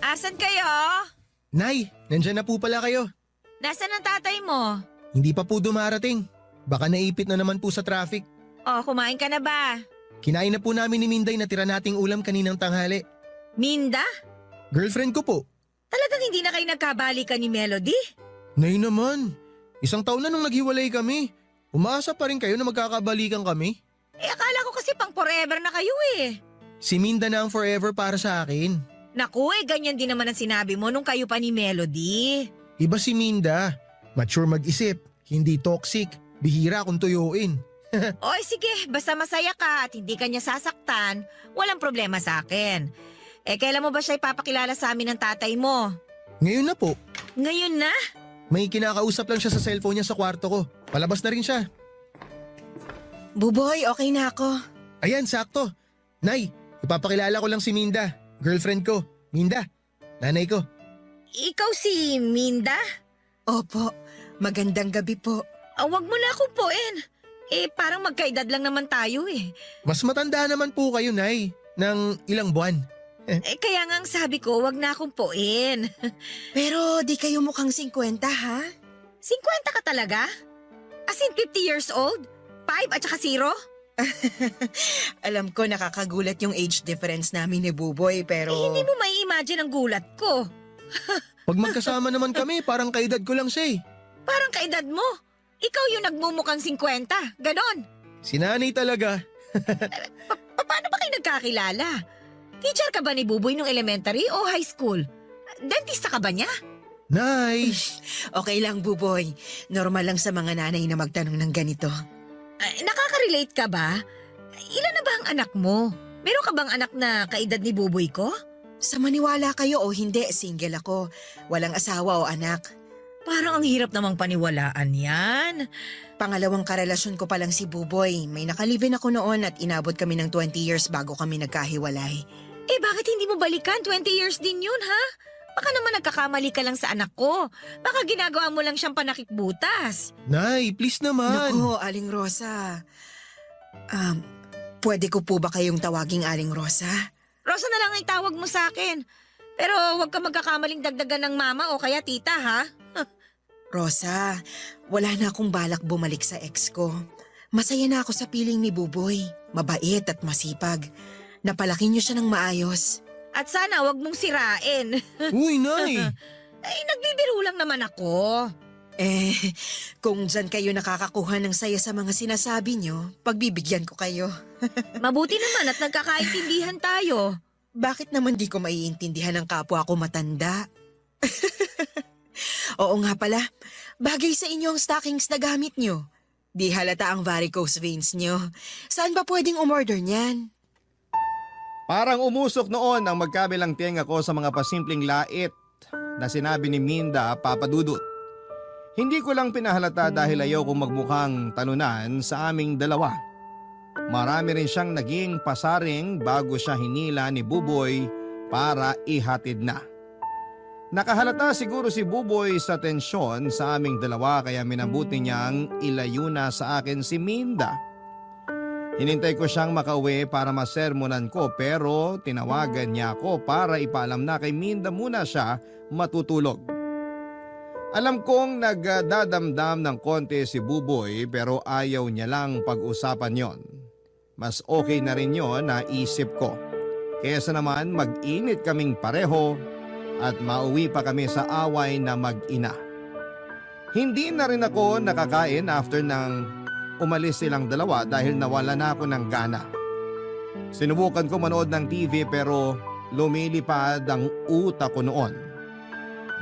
Asan kayo? Nay, nandyan na po pala kayo. Nasaan ang tatay mo? Hindi pa po dumarating. Baka naipit na naman po sa traffic. Oh, kumain ka na ba? Kinain na po namin ni Minday na tira nating ulam kaninang tanghali. Minda? Girlfriend ko po. Talagang hindi na kayo nagkabalikan ni Melody? Nay naman. Isang taon na nung naghiwalay kami. Umaasa pa rin kayo na magkakabalikan kami? Akala ko kasi pang forever na kayo eh. Si Minda na ang forever para sa akin. Naku ganyan din naman ang sinabi mo nung kayo pa ni Melody. Iba si Minda. Mature mag-isip, hindi toxic, bihira kung tuyuin. Oy sige, basta masaya ka at hindi ka niya sasaktan, walang problema sa akin. Kailan mo ba siya ipapakilala sa amin ng tatay mo? Ngayon na po. Ngayon na? May kinakausap lang siya sa cellphone niya sa kwarto ko. Palabas na rin siya. Buboy, okay na ako. Ayan, sakto. Nay, ipapakilala ko lang si Minda. Girlfriend ko. Minda, nanay ko. Ikaw si Minda? Opo, magandang gabi po. Wag mo na akong puin. Parang magkaedad lang naman tayo eh. Mas matanda naman po kayo, Nay, ng ilang buwan. Kaya nga ang sabi ko, wag na akong puin. Pero di kayo mukhang 50 ha? 50 ka talaga? As in 50 years old? 5 at saka 0? Alam ko nakakagulat yung age difference namin ni Buboy pero... Hindi mo may imagine ang gulat ko. Pag magkasama naman kami, parang kaedad ko lang siya eh. Parang kaedad mo. Ikaw yung nagmumukhang 50. Ganon. Si nanay talaga. Paano ba kayo nagkakilala? Teacher ka ba ni Buboy nung elementary o high school? Dentista ka ba niya? Nay! Okay lang Buboy, normal lang sa mga nanay na magtanong ng ganito. Nakaka-relate ka ba? Ilan na ba ang anak mo? Meron ka bang anak na kaedad ni Buboy ko? Sa maniwala kayo o hindi, single ako. Walang asawa o anak. Parang ang hirap namang paniwalaan yan. Pangalawang karelasyon ko pa lang si Buboy. May nakalibin ako noon at inabot kami ng 20 years bago kami nagkahiwalay. Bakit hindi mo balikan? 20 years din yun, ha? Baka naman nagkakamali ka lang sa anak ko. Baka ginagawa mo lang siyang panakikbutas. Nay, please naman. Naku, Aling Rosa. Pwede ko po ba kayong tawaging Aling Rosa? Rosa na lang ang tawag mo sa akin. Pero huwag ka magkakamaling dagdagan ng mama o kaya tita, ha? Rosa, wala na akong balak bumalik sa ex ko. Masaya na ako sa piling ni Buboy. Mabait at masipag. Napalaki niyo siya ng maayos. At sana huwag mong sirain. Uy, Nay! Nagbibiro lang naman ako. Kung dyan kayo nakakakuha ng saya sa mga sinasabi niyo, pagbibigyan ko kayo. Mabuti naman at nagkakaintindihan tayo. Bakit naman di ko maiintindihan ng kapwa ko matanda? Oo nga pala, bagay sa inyo ang stockings na gamit niyo. Di halata ang varicose veins niyo. Saan ba pwedeng umorder niyan? Parang umusok noon ang magkabilang tenga ko sa mga pasimpleng lait na sinabi ni Minda, Papa Dudut. Hindi ko lang pinahalata dahil ayaw kong magmukhang talunan sa aming dalawa. Marami rin siyang naging pasaring bago siya hinila ni Buboy para ihatid na. Nakahalata siguro si Buboy sa tensyon sa aming dalawa kaya minabuti niyang ilayo na sa akin si Minda. Hinintay ko siyang makauwi para masermonan ko pero tinawagan niya ako para ipaalam na kay Minda muna siya matutulog. Alam kong nagdadamdam ng konti si Buboy pero ayaw niya lang pag-usapan yon. Mas okay na rin yon na isip ko. Kaysa naman mag-init kaming pareho at mauwi pa kami sa away na mag-ina. Hindi na rin ako nakakain after nang umalis silang dalawa dahil nawala na ako ng gana. Sinubukan ko manood ng TV pero lumilipad ang utak ko noon.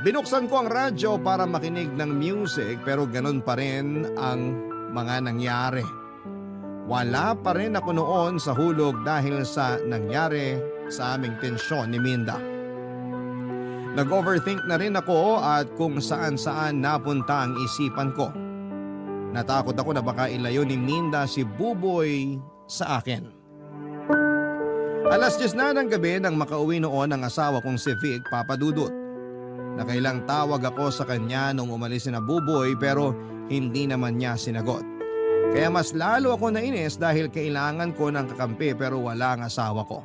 Binuksan ko ang radyo para makinig ng music pero ganun pa rin ang mga nangyari. Wala pa rin ako noon sa hulog dahil sa nangyari sa aming tensyon ni Minda. Nag-overthink na rin ako at kung saan-saan napunta ang isipan ko. Natakot ako na baka ilayo ni Minda si Buboy sa akin. 10:00 na ng gabi nang makauwi noon ang asawa kong si Vic, Papa Dudut. Nakailang tawag ako sa kanya nung umalis na Buboy pero hindi naman niya sinagot. Kaya mas lalo ako nainis dahil kailangan ko ng kakampi pero wala ang asawa ko.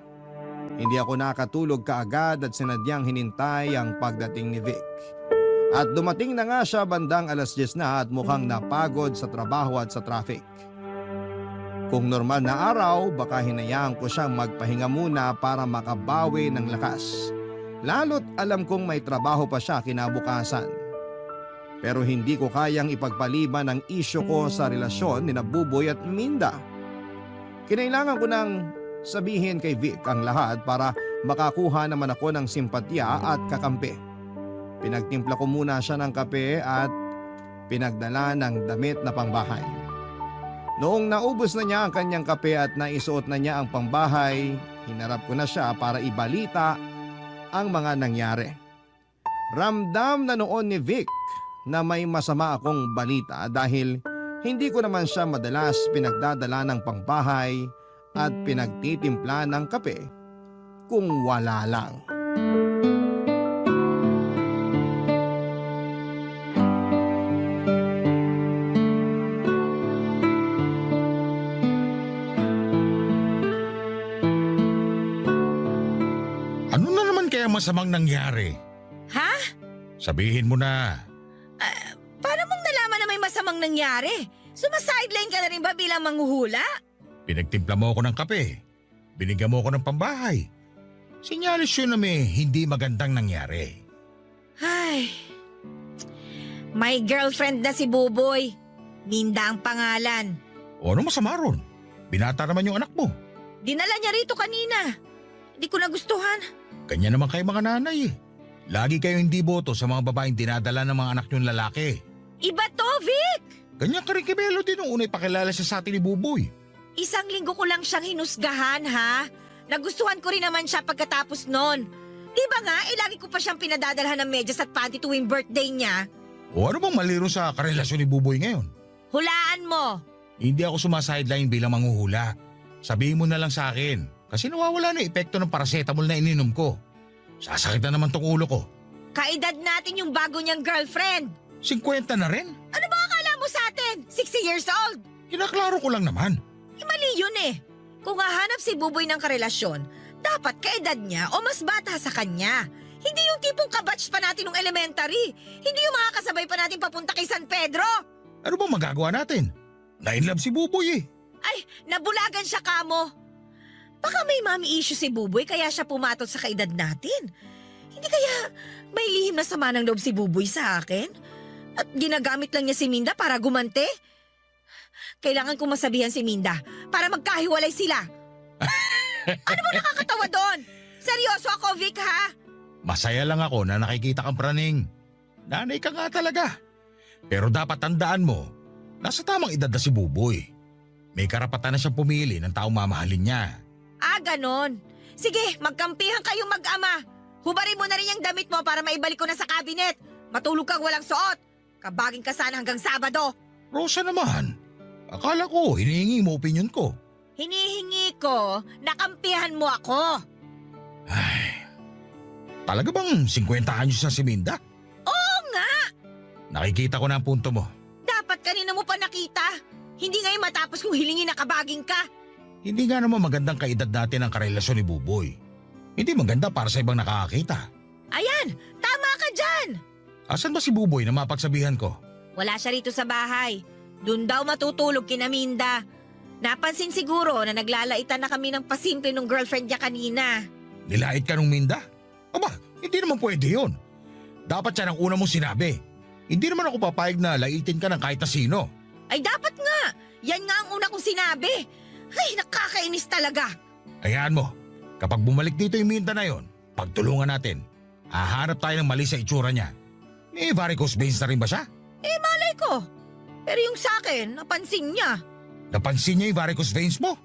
Hindi ako nakatulog kaagad at sinadyang hinintay ang pagdating ni Vic. At dumating na nga siya bandang 10:00 na at mukhang napagod sa trabaho at sa traffic. Kung normal na araw, baka hinayaan ko siyang magpahinga muna para makabawi ng lakas. Lalo't alam kong may trabaho pa siya kinabukasan. Pero hindi ko kayang ipagpaliban ang isyu ko sa relasyon ni Buboy at Minda. Kinailangan ko nang sabihin kay Vic ang lahat para makakuha naman ako ng simpatya at kakampi. Pinagtimpla ko muna siya ng kape at pinagdala ng damit na pangbahay. Noong naubos na niya ang kanyang kape at naisuot na niya ang pangbahay, hinarap ko na siya para ibalita ang mga nangyari. Ramdam na noon ni Vic na may masama akong balita dahil hindi ko naman siya madalas pinagdadala ng pangbahay at pinagtitimpla ng kape kung wala lang. Ano na naman kaya masamang nangyari? Ha? Sabihin mo na. Paano mong nalaman na may masamang nangyari? Sumasideline ka na rin ba bilang manghuhula? Pinagtimpla mo ako ng kape. Binigyan mo ako ng pambahay. Sinyalis yun na may hindi magandang nangyari. Ay, may girlfriend na si Buboy. Minda ang pangalan. O ano masama ron? Binata naman yung anak mo. Dinala niya rito kanina. Hindi ko nagustuhan. Ganyan naman kayo mga nanay eh. Lagi kayo hindi boto sa mga babaeng dinadala ng mga anak niyong lalaki. Iba to, Vic! Ganyan ka rin kay Belo din nung unay pakilala siya sa atin ni Buboy. Isang linggo ko lang siyang hinusgahan, ha? Nagustuhan ko rin naman siya pagkatapos nun. Di ba nga, lagi ko pa siyang pinadadalhan ng medyas at panty tuwing birthday niya. O ano bang maliro sa karelasyon ni Buboy ngayon? Hulaan mo! Hindi ako sumasideline bilang manghuhula. Sabihin mo na lang sa akin. Kasi nawawala na epekto ng paracetamol na ininom ko. Sasakit na naman tong ulo ko. Kaedad natin yung bago niyang girlfriend. 50 na rin? Ano ba akala mo sa atin? 60 years old? Kinaklaro ko lang naman. Mali yun eh. Kung hahanap si Buboy ng karelasyon, dapat kaedad niya o mas bata sa kanya. Hindi yung tipong kabatch pa natin ng elementary. Hindi yung mga kasabay pa natin papunta kay San Pedro. Ano bang magagawa natin? Na-inlove si Buboy eh. Ay, nabulagan siya kamo. Baka may mommy issue si Buboy kaya siya pumatol sa kaedad natin. Hindi kaya may lihim na sama ng loob si Buboy sa akin? At ginagamit lang niya si Minda para gumante? Kailangan kong masabihan si Minda para magkahiwalay sila. Ano ba nakakatawa doon? Seryoso ako, Vic, ha? Masaya lang ako na nakikita kang praning. Nanay ka nga talaga. Pero dapat tandaan mo, nasa tamang edad na si Buboy. May karapatan na siyang pumili ng taong mamahalin niya. Ah, ganon. Sige, magkampihan kayong mag-ama. Hubarin mo na rin yung damit mo para maibalik ko na sa cabinet. Matulog kang walang suot. Kabaging ka sana hanggang Sabado. Rosa naman, akala ko hinihingi mo opinion ko. Hinihingi ko, nakampihan mo ako. Ay, talaga bang 50 anyos na si Minda? Oo nga! Nakikita ko na ang punto mo. Dapat kanina mo pa nakita. Hindi ngayon matapos kung hilingin na kabaging ka. Hindi nga naman magandang kaedad natin ang karelasyon ni Buboy. Hindi maganda para sa ibang nakakakita. Ayan, tama ka dyan. Asan ba si Buboy na mapagsabihan ko? Wala siya rito sa bahay. Doon daw matutulog kina Minda. Napansin siguro na naglalaitan na kami ng pasimple ng girlfriend niya kanina. Nilait ka nung Minda? Aba, hindi naman pwede yun. Dapat yan ang una mong sinabi. Hindi naman ako papayag na laitin ka ng kahit na sino. Ay dapat nga. Yan nga ang una kong sinabi. Ay, nakakainis talaga. Hayaan mo, kapag bumalik dito yung Minda na yon, pagtulungan natin. Hahanap tayo ng mali sa itsura niya. May varicose veins na rin ba siya? Eh, malay ko. Pero yung sa akin, napansin niya. Napansin niya yung varicose veins mo?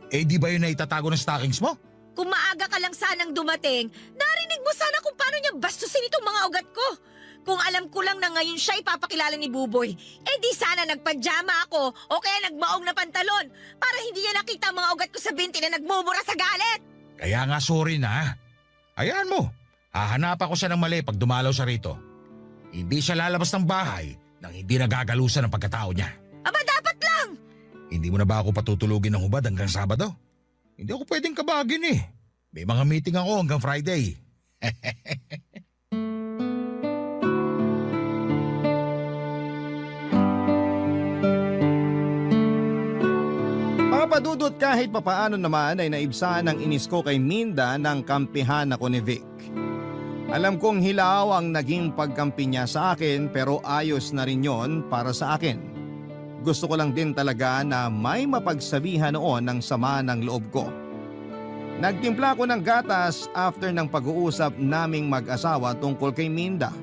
Eh di ba yun na itatago ng stockings mo? Kung maaga ka lang sanang dumating, narinig mo sana kung paano niya bastusin itong mga ugat ko. Kung alam ko lang na ngayon siya ipapakilala ni Buboy, eh di sana nagpajama ako o kaya nagmaong na pantalon para hindi niya nakita ang mga ugat ko sa binti na nagmumura sa galit. Kaya nga sorry na. Hayaan mo, hahanap ako siya ng mali pag dumalaw siya rito. Hindi siya lalabas ng bahay nang hindi nagagalusan ang pagkatao niya. Aba dapat lang! Hindi mo na ba ako patutulugin ng hubad hanggang Sabado? Hindi ako pwedeng kabagin eh. May mga meeting ako hanggang Friday. Papadudot kahit papaano naman ay naibsan ang inis ko kay Minda ng kampihan ako ni Vic. Alam kong hilaw ang naging pagkampi niya sa akin pero ayos na rin yon para sa akin. Gusto ko lang din talaga na may mapagsabihan noon ng sama ng loob ko. Nagtimpla ko ng gatas after ng pag-uusap naming mag-asawa tungkol kay Minda.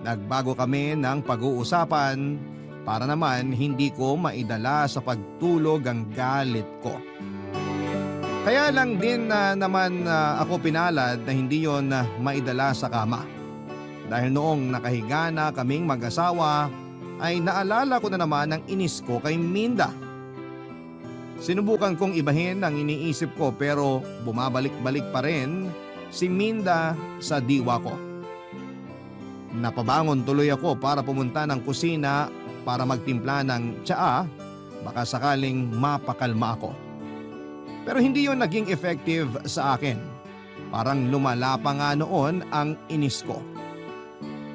Nagbago kami ng pag-uusapan para naman hindi ko maidala sa pagtulog ang galit ko. Kaya lang din naman ako pinalad na hindi yon maidala sa kama. Dahil noong nakahiga na kaming mag-asawa ay naalala ko na naman ang inis ko kay Minda. Sinubukan kong ibahin ang iniisip ko pero bumabalik-balik pa rin si Minda sa diwa ko. Napabangon tuloy ako para pumunta ng kusina para magtimpla ng tsaa, baka sakaling mapakalma ako. Pero hindi yon naging effective sa akin. Parang lumala pa nga noon ang inis ko.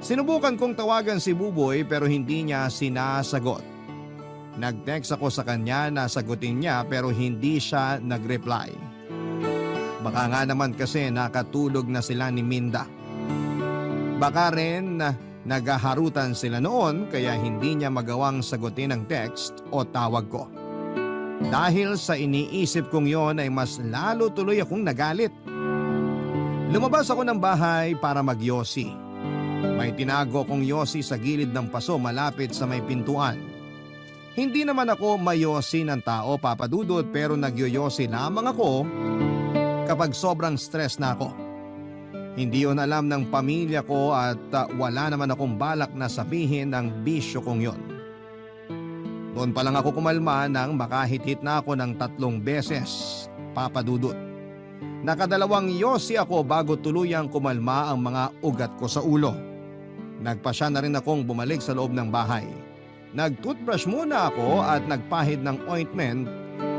Sinubukan kong tawagan si Buboy pero hindi niya sinasagot. Nag-text ako sa kanya na sagutin niya pero hindi siya nag-reply. Baka nga naman kasi nakatulog na sila ni Minda. Baka rin naghaharutan sila noon kaya hindi niya magawang sagutin ang text o tawag ko. Dahil sa iniisip kong yon ay mas lalo tuloy akong nagalit. Lumabas ako ng bahay para magyosi. May tinago kong yosi sa gilid ng paso malapit sa may pintuan. Hindi naman ako mayosi ng tao, Papa Dudut, pero nagyoyosi lamang ako kapag sobrang stress na ako. Hindi yon alam ng pamilya ko at wala naman akong balak na sabihin ang bisyo kong yon. Doon pa lang ako kumalma nang makahit-hit na ako ng 3 beses, Papa Dudut. Nakadalawang yosi ako bago tuluyang kumalma ang mga ugat ko sa ulo. Nagpasya na rin akong bumalik sa loob ng bahay. Nag-toothbrush muna ako at nagpahid ng ointment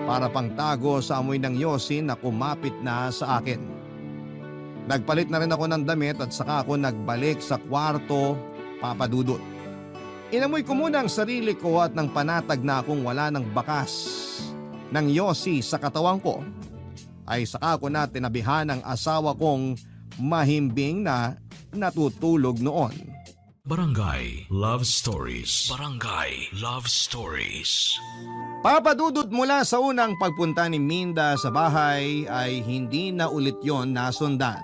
para pangtago sa amoy ng yosi na kumapit na sa akin. Nagpalit na rin ako ng damit at saka ako nagbalik sa kwarto, Papa Dudut. Inamoy ko muna ang sarili ko at nang panatag na akong wala ng bakas ng yosi sa katawan ko, ay saka ko na tinabihan ang asawa kong mahimbing na natutulog noon. Barangay Love Stories. Barangay Love Stories. Papa Dudut, mula sa unang pagpunta ni Minda sa bahay ay hindi na ulit yon nasundan.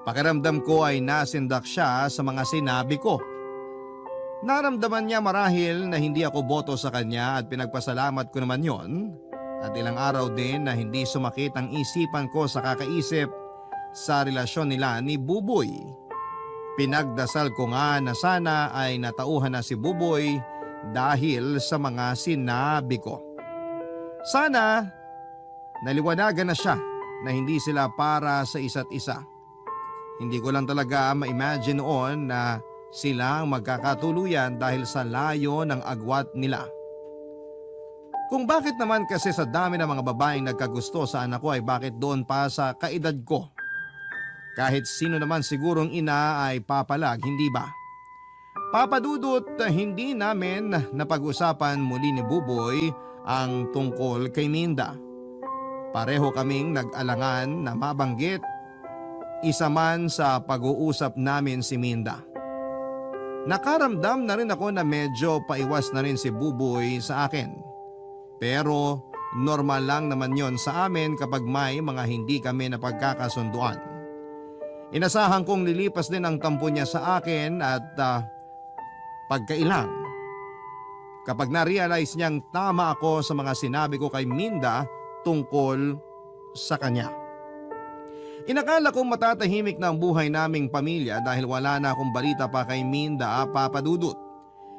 Pakiramdam ko ay nasindak siya sa mga sinabi ko. Naramdaman niya marahil na hindi ako boto sa kanya at pinagpasalamat ko naman yon. At ilang araw din na hindi sumakit ang isipan ko sa kakaisip sa relasyon nila ni Buboy. Pinagdasal ko nga na sana ay natauhan na si Buboy dahil sa mga sinabi ko. Sana naliwanagan na siya na hindi sila para sa isa't isa. Hindi ko lang talaga ma-imagine noon na sila ang magkakatuluyan dahil sa layo ng agwat nila. Kung bakit naman kasi sa dami ng mga babaeng nagkagusto sa anak ko ay bakit doon pa sa kaedad ko? Kahit sino naman sigurong ina ay papalag, hindi ba? Papa Dudut, hindi namin napag-usapan muli ni Buboy ang tungkol kay Minda. Pareho kaming nag-alangan na mabanggit isa man sa pag-uusap namin si Minda. Nakaramdam na rin ako na medyo paiwas na rin si Buboy sa akin. Pero normal lang naman yon sa amin kapag may mga hindi kami napagkakasunduan. Inasahan kong lilipas din ang tampo niya sa akin at pagkailang. Kapag na-realize niyang tama ako sa mga sinabi ko kay Minda tungkol sa kanya. Inakala kong matatahimik na ang buhay naming pamilya dahil wala na akong balita pa kay Minda, Papa Dudut.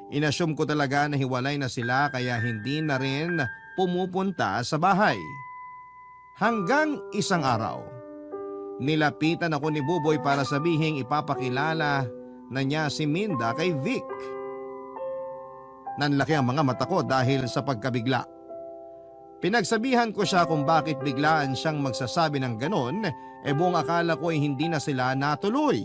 Inassume ko talaga na hiwalay na sila kaya hindi na rin pumupunta sa bahay. Hanggang isang araw, nilapitan ako ni Buboy para sabihing ipapakilala na niya si Minda kay Vic. Nanlaki ang mga mata ko dahil sa pagkabigla. Pinagsabihan ko siya kung bakit biglaan siyang magsasabi ng ganon, buong akala ko ay hindi na sila natuloy.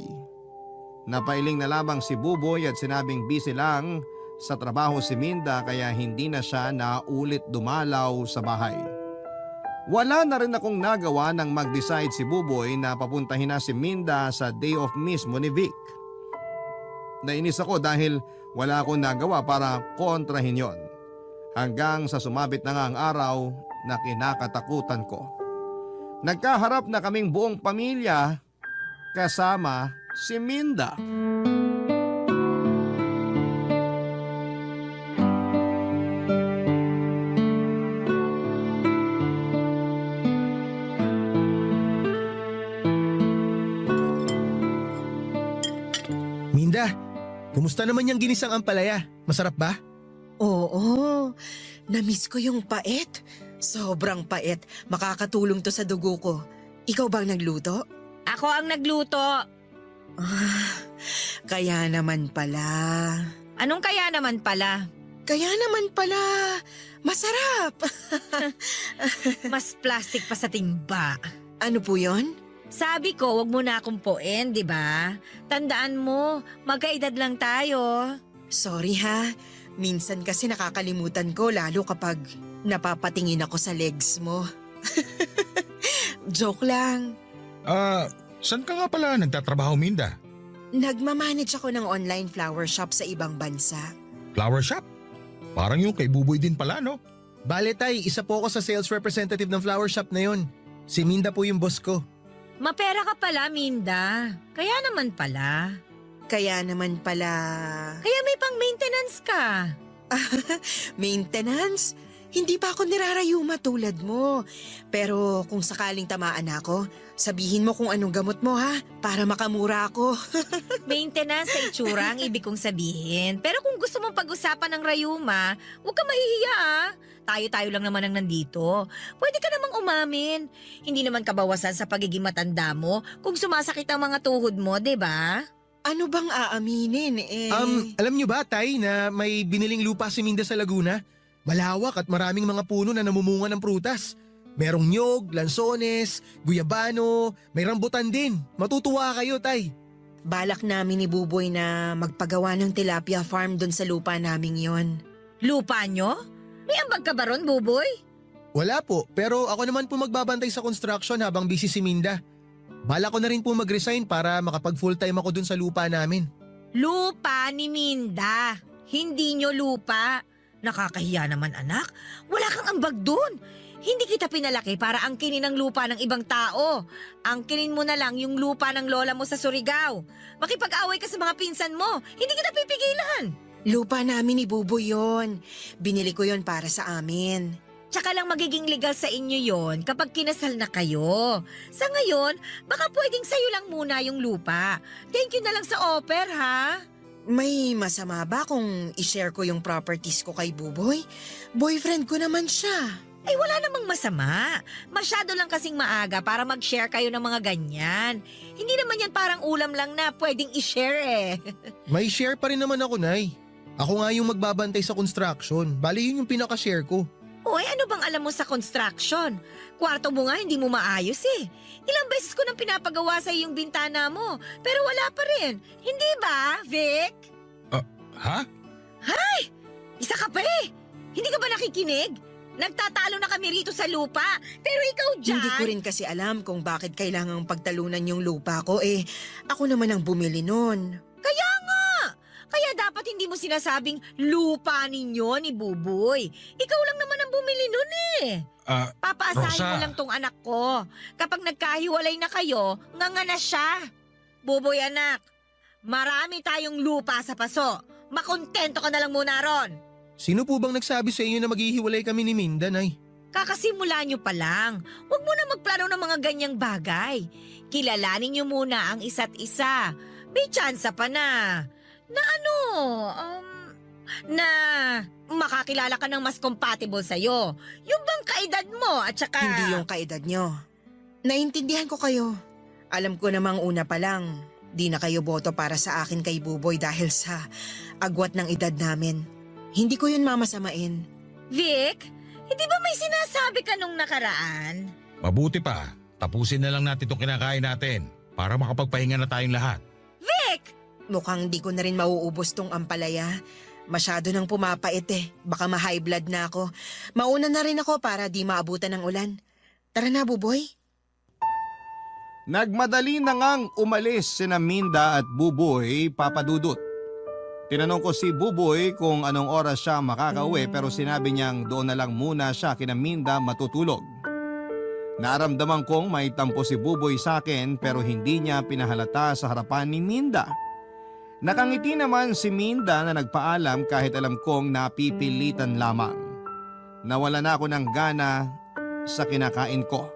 Napailing na lamang si Buboy at sinabing busy lang sa trabaho si Minda kaya hindi na siya naulit dumalaw sa bahay. Wala na rin akong nagawa nang mag-decide si Buboy na papuntahin na si Minda sa day off mismo ni Vic. Nainis ako dahil wala akong nagawa para kontrahin yon. Hanggang sa sumabit na nga ang araw na kinakatakutan ko. Nagkaharap na kaming buong pamilya kasama si Minda. Minda, kumusta naman yung ginisang ampalaya? Masarap ba? Oo, na-miss ko yung pait. Sobrang pait. Makakatulong to sa dugo ko. Ikaw bang nagluto? Ako ang nagluto. Kaya naman pala. Anong kaya naman pala? Kaya naman pala. Masarap. Mas plastic pa sa timba. Ano po yon? Sabi ko, wag mo na akong puin, di ba? Tandaan mo, magkaedad lang tayo. Sorry ha. Minsan kasi nakakalimutan ko lalo kapag napapatingin ako sa legs mo. Joke lang. Saan ka nga pala nagtatrabaho, Minda? Nagmamanage ako ng online flower shop sa ibang bansa. Flower shop? Parang yung kay Buboy din pala, no? Bale tay, isa po ako sa sales representative ng flower shop na yon. Si Minda po yung boss ko. Mapera ka pala, Minda. Kaya naman pala. Kaya naman pala... Kaya may pang-maintenance ka. Maintenance? Hindi pa ako nirarayuma tulad mo. Pero kung sakaling tamaan ako, sabihin mo kung anong gamot mo ha, para makamura ako. Maintenance sa itsura ang ibig kong sabihin. Pero kung gusto mong pag-usapan ng rayuma, huwag ka mahihiya ah. Tayo-tayo lang naman ang nandito. Pwede ka namang umamin. Hindi naman kabawasan sa pagiging matanda mo kung sumasakit ang mga tuhod mo, di ba? Ano bang aaminin eh? Alam nyo ba tay na may biniling lupa si Minda sa Laguna? Malawak at maraming mga puno na namumunga ng prutas. Merong nyog, lansones, guyabano, may rambutan din. Matutuwa kayo tay. Balak namin ni Buboy na magpagawa ng tilapia farm doon sa lupa naming yon. Lupa nyo? May ambag ka ba ron, Buboy? Wala po, pero ako naman po magbabantay sa construction habang busy si Minda. Bala ko na rin po mag-resign para makapag full time ako dun sa lupa namin. Lupa ni Minda. Hindi nyo lupa. Nakakahiya naman anak. Wala kang ambag dun. Hindi kita pinalaki para angkinin ang lupa ng ibang tao. Angkinin mo na lang yung lupa ng lola mo sa Surigao. Makipag-away ka sa mga pinsan mo. Hindi kita pipigilan. Lupa namin ni Buboy yon. Binili ko yon para sa amin. Tsaka lang magiging legal sa inyo yon kapag kinasal na kayo. Sa ngayon, baka pwedeng sa'yo lang muna yung lupa. Thank you na lang sa offer, ha? May masama ba kung i-share ko yung properties ko kay Buboy? Boyfriend ko naman siya. Ay wala namang masama. Masyado lang kasing maaga para mag-share kayo ng mga ganyan. Hindi naman yan parang ulam lang na pwedeng i-share eh. May share pa rin naman ako, Nay. Ako nga yung magbabantay sa construction. Bali yun yung pinaka-share ko. Uy, ano bang alam mo sa construction? Kwarto mo nga hindi mo maayos eh. Ilang beses ko nang pinapagawa sa yung bintana mo, pero wala pa rin. Hindi ba, Vic? Ha? Isa ka pa eh. Hindi ka ba nakikinig? Nagtatalo na kami rito sa lupa, pero ikaw dyan... Hindi ko rin kasi alam kung bakit kailangang pagtalunan yung lupa ko eh. Ako naman ang bumili nun. Kaya nga! Kaya dapat hindi mo sinasabing lupa ninyo ni Buboy. Ikaw lang naman ang bumili nun eh. Papaasahin Rosa. mo lang tong anak ko. Kapag nagkahiwalay na kayo, nganga na siya. Buboy anak, marami tayong lupa sa paso. Makontento ka na lang muna ron. Sino po bang nagsabi sa inyo na maghihiwalay kami ni Minda, Nay? Kakasimula nyo pa lang. Huwag mo na magplano ng mga ganyang bagay. Kilalanin nyo muna ang isa't isa. May tsansa pa na na makakilala ka ng mas compatible sa'yo. Yung bang kaedad mo at saka... Hindi yung kaedad nyo. Naintindihan ko kayo. Alam ko namang una pa lang, di na kayo boto para sa akin kay Buboy dahil sa agwat ng edad namin. Hindi ko yun mamasamain. Vic, hindi ba may sinasabi ka nung nakaraan? Mabuti pa, tapusin na lang natin itong kinakain natin para makapagpahinga na tayong lahat. Vic! Mukhang di ko na rin mauubos tong ampalaya. Masyado nang pumapait eh. Baka ma-high blood na ako. Mauna na rin ako para di maabutan ng ulan. Tara na, Buboy. Nagmadali na ngang umalis sina Minda at Buboy, Papa Dudut. Tinanong ko si Buboy kung anong oras siya makakauwi pero sinabi niyang doon na lang muna siya kina Minda matutulog. Naramdaman kong may tampo si Buboy sa akin pero hindi niya pinahalata sa harapan ni Minda. Nakangiti naman si Minda na nagpaalam kahit alam kong napipilitan lamang. Nawala na ako ng gana sa kinakain ko.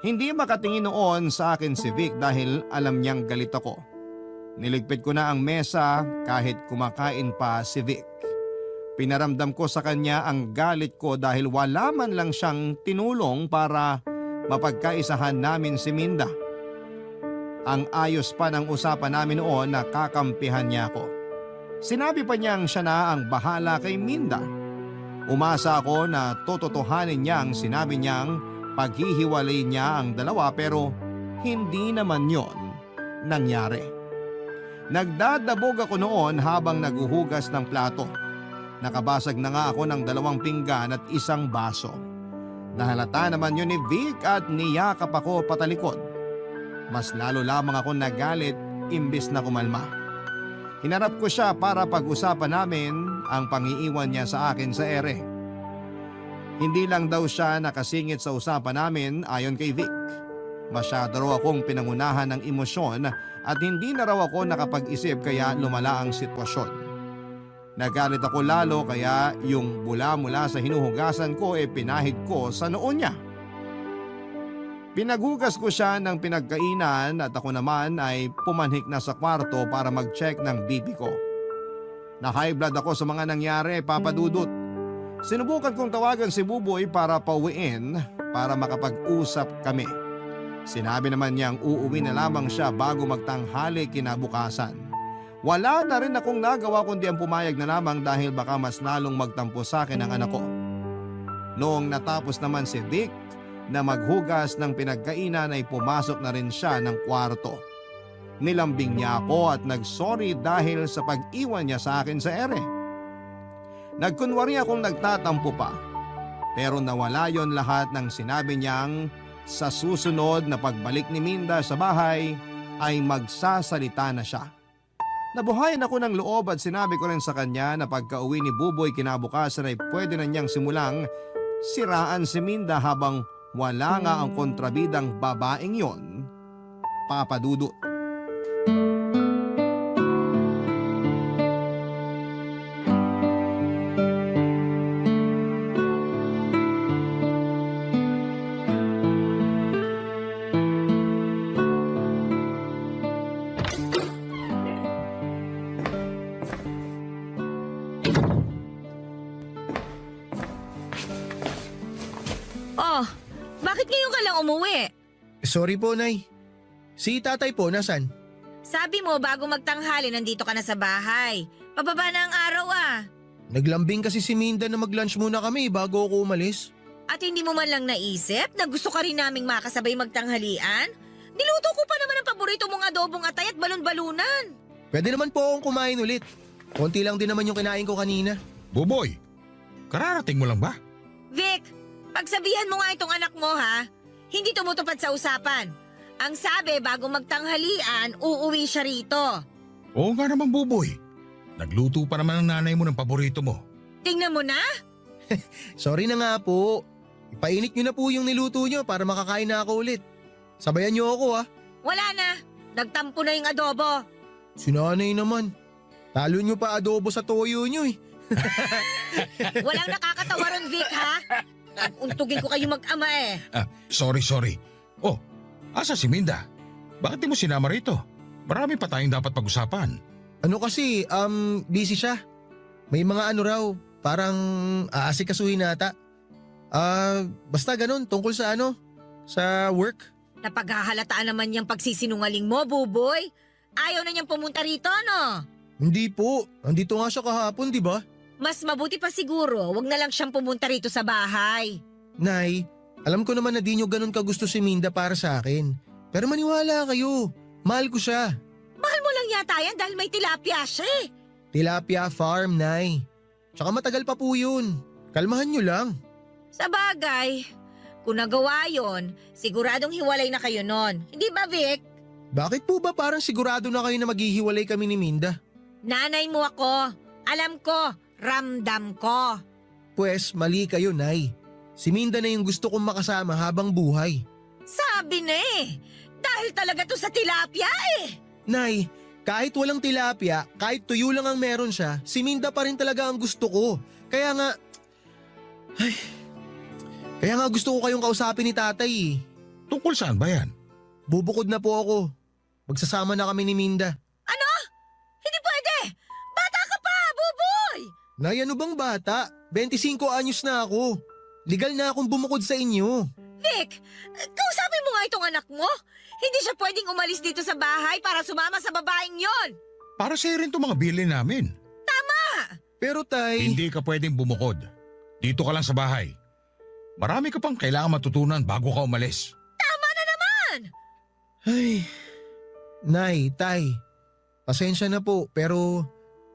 Hindi makatingin noon sa akin si Vic dahil alam niyang galit ako. Niligpit ko na ang mesa kahit kumakain pa si Vic. Pinaramdam ko sa kanya ang galit ko dahil wala man lang siyang tinulong para mapagkaisahan namin si Minda. Ang ayos pa ng usapan namin noon na kakampihan niya ako. Sinabi pa niyang siya na ang bahala kay Minda. Umasa ako na tototohanin niya ang sinabi niyang paghihiwalay niya ang dalawa pero hindi naman yon nangyari. Nagdadabog ako noon habang naguhugas ng plato. Nakabasag na nga ako ng 2 pinggan at 1 baso. Nahalata naman yun ni Vic at niyakap ako patalikod. Mas lalo lamang ako nagalit imbis na kumalma. Hinarap ko siya para pag-usapan namin ang pangiiwan niya sa akin sa ere. Hindi lang daw siya nakasingit sa usapan namin ayon kay Vic. Masyado raw akong pinangunahan ng emosyon at hindi na raw ako nakapag-isip kaya lumala ang sitwasyon. Nagalit ako lalo kaya yung bula mula sa hinuhugasan ko pinahid ko sa noo niya. Pinagugas ko siya ng pinagkainan at ako naman ay pumanhik na sa kwarto para mag-check ng BP ko. Na-high blood ako sa mga nangyari, Papa Dudut. Sinubukan kong tawagan si Buboy para pauwiin para makapag-usap kami. Sinabi naman niyang uuwi na lamang siya bago magtanghali kinabukasan. Wala na rin akong nagawa kundi ang pumayag na lamang dahil baka mas lalong magtampo sa akin ang anak ko. Noong natapos naman si Vic na maghugas ng pinagkainan ay pumasok na rin siya ng kwarto. Nilambing niya ako at nagsorry dahil sa pag-iwan niya sa akin sa ere. Nagkunwari akong nagtatampo pa pero nawala yon lahat ng sinabi niyang sa susunod na pagbalik ni Minda sa bahay ay magsasalita na siya. Nabuhayan ako ng loob at sinabi ko rin sa kanya na pagka-uwi ni Buboy kinabukasan ay pwede na niyang simulang siraan si Minda habang wala nga ang kontrabidang babaeng yon, Papa Dudut. Oh, bakit ngayon ka lang umuwi? Sorry po, Nay. Si tatay po, nasan? Sabi mo bago magtanghali nandito ka na sa bahay. Pababa na ang araw ah. Naglambing kasi si Minda na mag-lunch muna kami bago ako umalis. At hindi mo man lang naisip na gusto ka rin naming makasabay magtanghalian? Niluto ko pa naman ang paborito mong adobong atay at balon-balunan. Pwede naman po akong kumain ulit. Konti lang din naman yung kinain ko kanina. Buboy, kararating mo lang ba? Vic, pagsabihan mo nga itong anak mo ha. Hindi tumutupad sa usapan. Ang sabi bago magtanghalian, uuwi siya rito. Oo nga naman, Buboy. Nagluto pa naman ang nanay mo ng paborito mo. Tingnan mo na. Sorry na nga po. Ipainit nyo na po yung niluto nyo para makakain na ako ulit. Sabayan nyo ako ha. Wala na. Nagtampo na yung adobo. Si nanay naman. Talo nyo pa adobo sa toyo nyo eh. Walang nakakatawa ron, Vic, ha? Untugin ko kayo mag-ama eh. Sorry. Oh, asa si Minda? Bakit di mo sinama rito? Marami pa tayong dapat pag-usapan. Ano kasi, busy siya. May mga ano raw, parang aasikasuhin nata. Basta ganun, tungkol sa sa work. Napaghahalataan naman niyang pagsisinungaling mo, Buboy. Ayaw na niyang pumunta rito, no? Hindi po, andito nga siya kahapon, di ba? Mas mabuti pa siguro, wag na lang siyang pumunta rito sa bahay. Nay, alam ko naman na di nyo ganun kagusto si Minda para sa akin. Pero maniwala kayo, mahal ko siya. Mahal mo lang yata yan dahil may tilapia siya eh. Tilapia farm, Nay. Tsaka matagal pa po yun. Kalmahan nyo lang. Sa bagay, Kung nagawa yon, siguradong hiwalay na kayo nun. Hindi ba, Vic? Bakit po ba parang sigurado na kayo na maghihiwalay kami ni Minda? Nanay mo ako. Alam ko, ramdam ko. Pwes, mali kayo, Nay. Si Minda na yung gusto kong makasama habang buhay. Sabi na eh. Dahil talaga to sa tilapia eh. Nay, kahit walang tilapia, kahit tuyo lang ang meron siya, si Minda pa rin talaga ang gusto ko. Kaya nga gusto ko kayong kausapin ni tatay eh. Tungkol saan ba yan? Bubukod na po ako. Magsasama na kami ni Minda. Ano? Hindi pwede. Bata ka pa, Buboy. Nay, ano bang bata? 25 anyos na ako. Legal na akong bumukod sa inyo. Vic, kausapin mo nga itong anak mo. Hindi siya pwedeng umalis dito sa bahay para sumama sa babaeng yon. Para sa'yo rin itong mga bilin namin. Pero tay… Hindi ka pwedeng bumukod. Dito ka lang sa bahay. Marami ka pang kailangan matutunan bago ka umalis. Ay, Nay, tay. Pasensya na po pero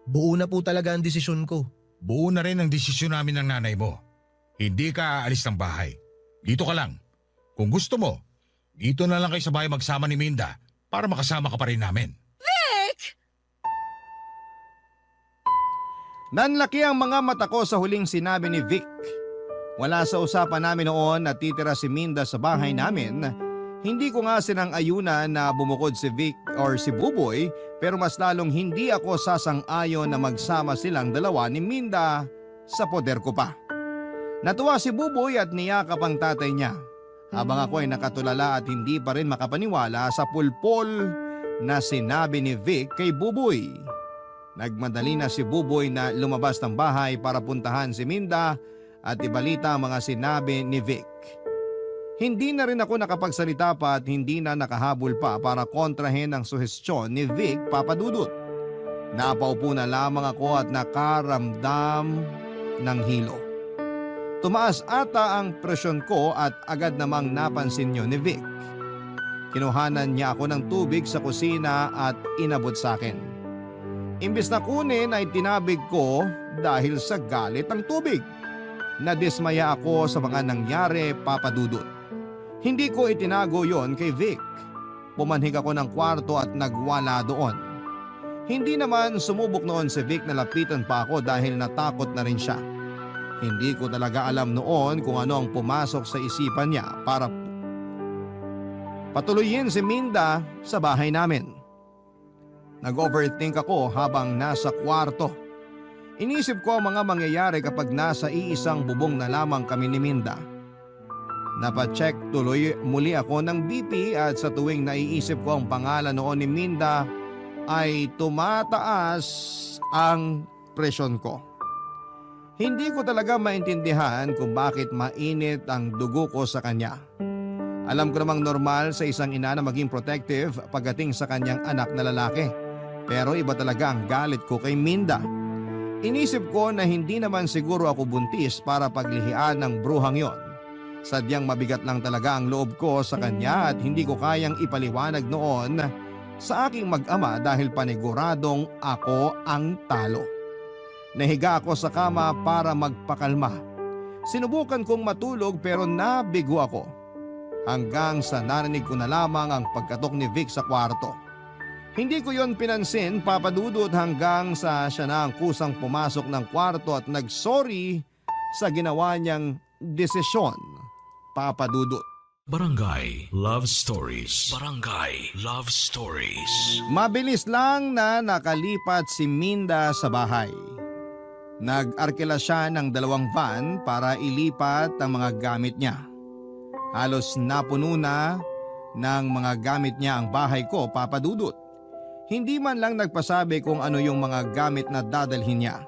buo na po talaga ang desisyon ko. Buo na rin ang desisyon namin ng nanay mo. Hindi ka aalis ng bahay. Dito ka lang. Kung gusto mo, dito na lang kayo sa bahay magsama ni Minda para makasama ka pa rin namin. Nanlaki ang mga mata ko sa huling sinabi ni Vic. Wala sa usapan namin noon na titira si Minda sa bahay namin. Hindi ko nga sinang-ayunan na bumukod si Vic or si Buboy, pero mas lalong hindi ako sasang-ayon na magsama silang dalawa ni Minda sa poder ko pa. Natuwa si Buboy at niyakap ang tatay niya, habang ako ay nakatulala at hindi pa rin makapaniwala sa pulpol na sinabi ni Vic kay Buboy. Nagmadali na si Buboy na lumabas ng bahay para puntahan si Minda at ibalita ang mga sinabi ni Vic. Hindi na rin ako nakapagsalita pa at hindi na nakahabol pa para kontrahin ang suhestyon ni Vic Papadudut. Napaupo na lamang ako at nakaramdam ng hilo. Tumaas ata ang presyon ko at agad namang napansin niyo ni Vic. Kinuhanan niya ako ng tubig sa kusina at inabot sa akin. Imbis na kunin ay tinabig ko dahil sa galit ng tubig. Nadismaya ako sa mga nangyari, Papadudut. Hindi ko itinago yon kay Vic. Pumanhig ako ng kwarto at nagwala doon. Hindi naman sumubok noon si Vic na lapitan pa ako dahil natakot na rin siya. Hindi ko talaga alam noon kung ano ang pumasok sa isipan niya para patuloyin si Minda sa bahay namin. Nag-overthink ako habang nasa kwarto. Inisip ko ang mga mangyayari kapag nasa iisang bubong na lamang kami ni Minda. Napacheck tuloy muli ako ng BP at sa tuwing naiisip ko ang pangalan noon ni Minda ay tumataas ang presyon ko. Hindi ko talaga maintindihan kung bakit mainit ang dugo ko sa kanya. Alam ko namang normal sa isang ina na maging protective pagdating sa kanyang anak na lalaki. Pero iba talaga ang galit ko kay Minda. Inisip ko na hindi naman siguro ako buntis para paglihian ng bruhang yon. Sadyang mabigat lang talaga ang loob ko sa kanya at hindi ko kayang ipaliwanag noon sa aking mag-ama dahil paniguradong ako ang talo. Nahiga ako sa kama para magpakalma. Sinubukan kong matulog pero nabigo ako. Hanggang sa narinig ko na lamang ang pagkatok ni Vic sa kwarto. Hindi ko yon pinansin, Papadudut, hanggang sa siya na ang kusang pumasok ng kwarto at nagsorry sa ginawa niyang desisyon. Papadudut. Barangay Love Stories. Barangay Love Stories. Mabilis lang na nakalipat si Minda sa bahay. Nag-arkila siya ng 2 van para ilipat ang mga gamit niya. Halos napuno na ng mga gamit niya ang bahay ko, Papadudut. Hindi man lang nagpasabi kung ano yung mga gamit na dadalhin niya.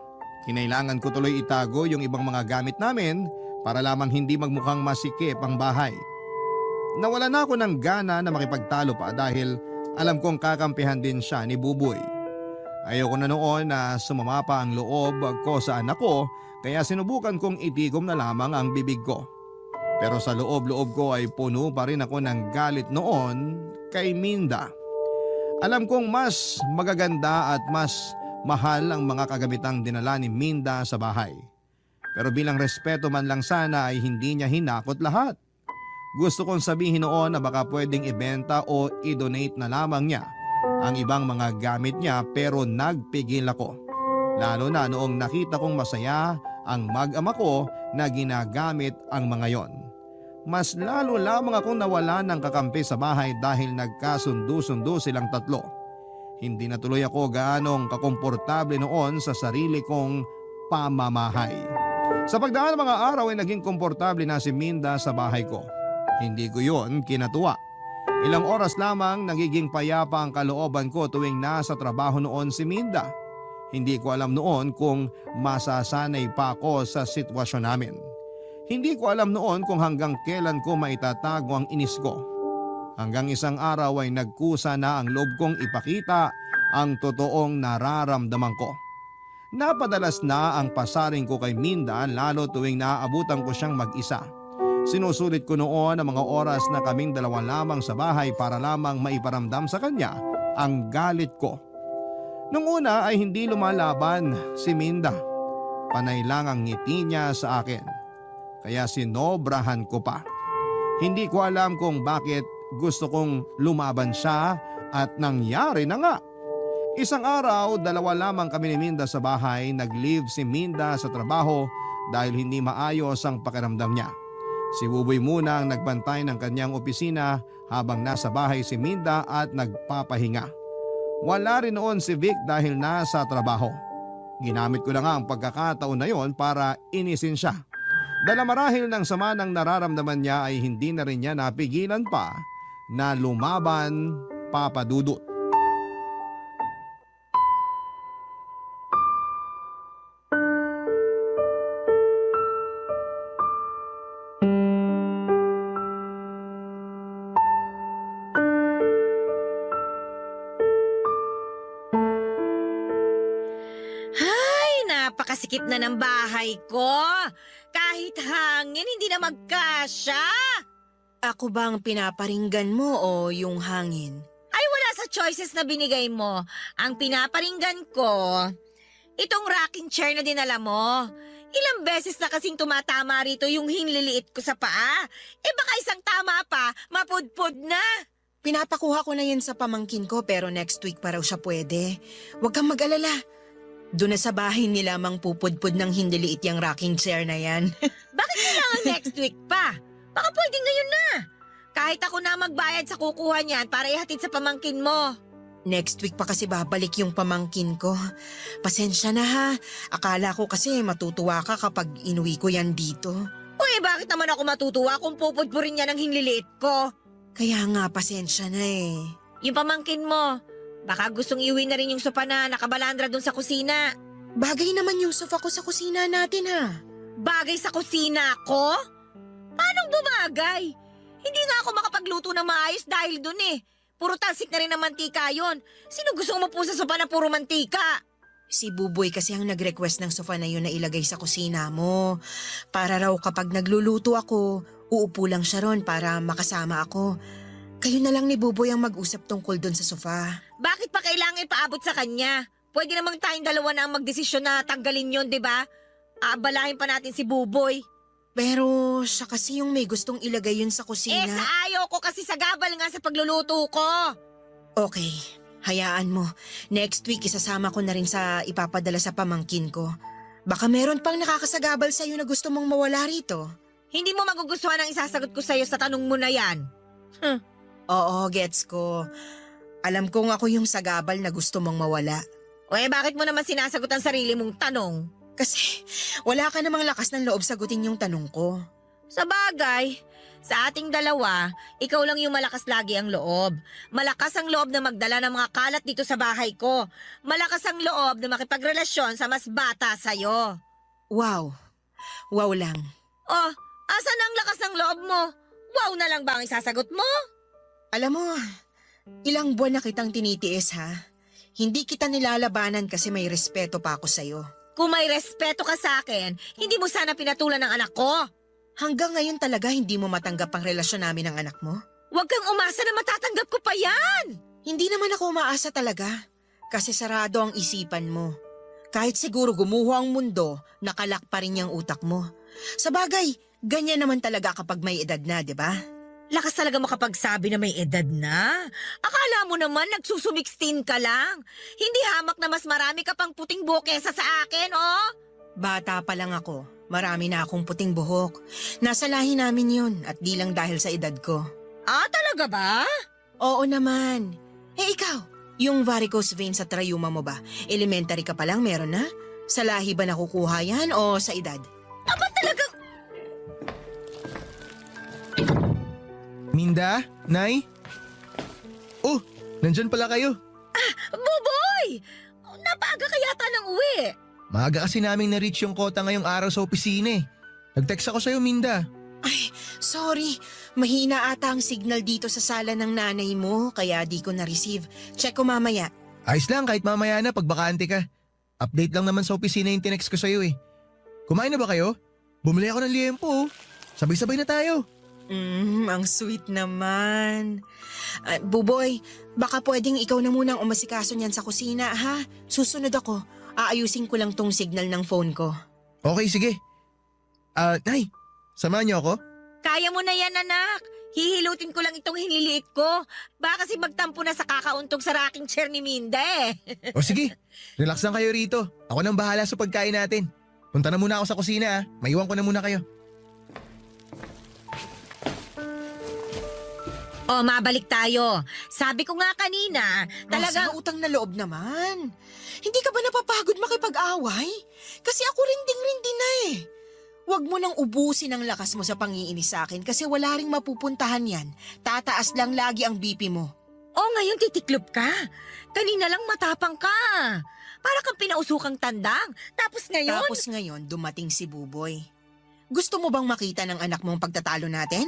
Kinailangan ko tuloy itago yung ibang mga gamit namin para lamang hindi magmukhang masikip ang bahay. Nawala na ako ng gana na makipagtalo pa dahil alam kong kakampihan din siya ni Buboy. Ayoko na noon na sumama pa ang loob ko sa anak ko kaya sinubukan kong itigom na lamang ang bibig ko. Pero sa loob-loob ko ay puno pa rin ako ng galit noon kay Minda. Alam kong mas magaganda at mas mahal ang mga kagamitang dinala ni Minda sa bahay. Pero bilang respeto man lang sana ay hindi niya hinakot lahat. Gusto kong sabihin noon na baka pwedeng ibenta o i-donate na lamang niya ang ibang mga gamit niya, pero nagpigil ako. Lalo na noong nakita kong masaya ang mag-ama ko na ginagamit ang mga yon. Mas lalo lamang akong nawala ng kakampi sa bahay dahil nagkasundo-sundo silang tatlo. Hindi na tuloy ako gaanong kakomportable noon sa sarili kong pamamahay. Sa pagdaan ng mga araw ay naging komportable na si Minda sa bahay ko. Hindi ko yon kinatuwa. Ilang oras lamang nagiging payapa ang kalooban ko tuwing nasa trabaho noon si Minda. Hindi ko alam noon kung masasanay pa ako sa sitwasyon namin. Hindi ko alam noon kung hanggang kailan ko maitatago ang inis ko. Hanggang isang araw ay nagkusa na ang loob kong ipakita ang totoong nararamdaman ko. Napadalas na ang pasaring ko kay Minda, lalo tuwing naaabutan ko siyang mag-isa. Sinusulit ko noon ang mga oras na kaming dalawa lamang sa bahay para lamang maiparamdam sa kanya ang galit ko. Nung una ay hindi lumalaban si Minda. Panay lang ang ngiti niya sa akin. Kaya sinobrahan ko pa. Hindi ko alam kung bakit gusto kong lumaban siya at nangyari na nga. Isang araw, dalawa lamang kami ni Minda sa bahay. Nag-leave si Minda sa trabaho dahil hindi maayos ang pakiramdam niya. Si Buboy muna ang nagbantay ng kanyang opisina habang nasa bahay si Minda at nagpapahinga. Wala rin noon si Vic dahil nasa trabaho. Ginamit ko na nga ang pagkakataon na yon para inisin siya. Dahil marahil ng sama ng nararamdaman niya ay hindi na rin niya napigilan pa na lumaban, Papa Dudut. Napakasikip na ng bahay ko. Kahit hangin, hindi na magkasya. Ako bang pinaparinggan mo o yung hangin? Ay, wala sa choices na binigay mo. Ang pinaparinggan ko, itong rocking chair na dinala mo. Ilang beses na kasing tumatama rito yung hinliliit ko sa paa. Baka isang tama pa, mapudpud na. Pinapakuha ko na yan sa pamangkin ko pero next week pa raw siya pwede. Huwag kang mag-alala. Doon na sa bahay nila mang pupudpud ng hindi liit yung rocking chair na yan. Bakit kailangan next week pa? Baka pwede ngayon na. Kahit ako na magbayad sa kukuha niyan para ihatid sa pamangkin mo. Next week pa kasi babalik yung pamangkin ko. Pasensya na ha. Akala ko kasi matutuwa ka kapag inuwi ko yan dito. Uy, bakit naman ako matutuwa kung pupudpurin niya ng hinliliit ko? Kaya nga, pasensya na eh. Yung pamangkin mo, baka gustong iuwi na rin yung sopa na nakabalandra dun sa kusina. Bagay naman yung sofa ko sa kusina natin ha. Bagay sa kusina ko? Paano bumagay? Hindi nga ako makapagluto ng maayos dahil dun eh. Puro talsik na rin ng mantika yon. Sino gustong umupo sa sopa na puro mantika? Si Buboy kasi ang nag-request ng sofa na yun na ilagay sa kusina mo. Para raw kapag nagluluto ako, uupo lang siya ron para makasama ako. Kayo na lang ni Buboy ang mag-usap tungkol doon sa sofa. Bakit pa kailangan ipaabot sa kanya? Pwede namang tayong dalawa na ang magdesisyon na tanggalin yon, di ba? Aabalahin pa natin si Buboy. Pero siya kasi yung may gustong ilagay yun sa kusina. Sa ayaw ko kasi sagabal nga sa pagluluto ko. Okay, hayaan mo. Next week isasama ko na rin sa ipapadala sa pamangkin ko. Baka meron pang nakakasagabal sa'yo na gusto mong mawala rito. Hindi mo magugustuhan ang isasagot ko sa'yo sa tanong mo na yan. Oo, gets ko. Alam kong ako yung sagabal na gusto mong mawala. Bakit mo naman sinasagot ang sarili mong tanong? Kasi wala ka namang lakas ng loob sagutin yung tanong ko. Sa bagay, sa ating dalawa, ikaw lang yung malakas lagi ang loob. Malakas ang loob na magdala ng mga kalat dito sa bahay ko. Malakas ang loob na makipagrelasyon sa mas bata sa'yo. Wow. Wow lang. Oh, asan ang lakas ng loob mo? Wow na lang ba ang isasagot mo? Alam mo, ilang buwan na kitang tinitiis ha. Hindi kita nilalabanan kasi may respeto pa ako sa'yo. Kung may respeto ka sa akin, hindi mo sana pinatulan ng anak ko. Hanggang ngayon talaga hindi mo matanggap ang relasyon namin ng anak mo? Huwag kang umasa na matatanggap ko pa yan! Hindi naman ako umaasa talaga. Kasi sarado ang isipan mo. Kahit siguro gumuho ang mundo, nakalak pa rin yung utak mo. Sa bagay, ganyan naman talaga kapag may edad na, di ba? Lakas talaga makapagsabi na may edad na. Akala mo naman nagsusumixtin ka lang. Hindi hamak na mas marami ka pang puting buhok kesa sa akin, oh. Bata pa lang ako. Marami na akong puting buhok. Nasa lahi namin yun at di lang dahil sa edad ko. Ah, talaga ba? Oo naman. Eh ikaw, yung varicose vein sa trayuma mo ba? Elementary ka pa lang meron na? Sa lahi ba nakukuha yan o sa edad? Aba talagang... Minda? Nay? Oh, nandyan pala kayo. Buboy! Napaga ka yata ng uwi. Maaga kasi naming na-reach yung kota ngayong araw sa opisina eh. Nag-text ako sa'yo, Minda. Ay, sorry. Mahina ata ang signal dito sa sala ng nanay mo kaya di ko na-receive. Check ko mamaya. Ayos lang kahit mamaya na pag bakante ka. Update lang naman sa opisina yung tinext ko sa'yo eh. Kumain na ba kayo? Bumili ako ng liempo oh. Sabay-sabay na tayo. Ang sweet naman. Buboy, baka pwedeng ikaw na munang umasikaso niyan sa kusina ha? Susunod ako. Aayusin ko lang tong signal ng phone ko. Okay, sige. Nay, samahan niyo ako? Kaya mo na yan, anak. Hihilutin ko lang itong hinliliit ko. Baka kasi magtampo na sa kakauntog sa rocking chair ni Minda eh. O sige, relax lang kayo rito. Ako nang bahala sa pagkain natin. Punta na muna ako sa kusina ah. Maiwan ko na muna kayo. O, mabalik tayo. Sabi ko nga kanina, Talagang talagang... utang na loob naman. Hindi ka ba napapagod makipag-away? Kasi ako rinding-rindi na eh. Huwag mo nang ubusin ang lakas mo sa pangiinis sa akin kasi wala ring mapupuntahan yan. Tataas lang lagi ang BP mo. O, ngayon titiklop ka. Kanina lang matapang ka. Para kang pinausukang tandang. Tapos ngayon... Dumating si Buboy. Gusto mo bang makita ng anak mo ang pagtatalo natin?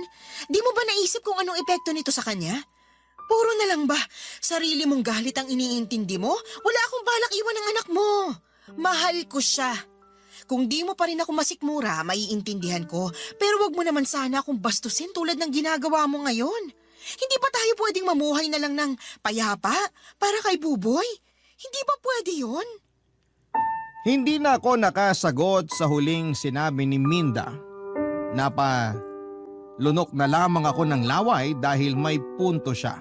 Di mo ba naisip kung anong epekto nito sa kanya? Puro na lang ba? Sarili mong galit ang iniintindi mo? Wala akong balak iwan ng anak mo. Mahal ko siya. Kung di mo pa rin ako masikmura, maiintindihan ko. Pero wag mo naman sana akong bastusin tulad ng ginagawa mo ngayon. Hindi ba tayo pwedeng mamuhay na lang ng payapa para kay Buboy? Hindi ba pwede yun? Hindi na ako nakasagot sa huling sinabi ni Minda. Lunok na lamang ako ng laway dahil may punto siya.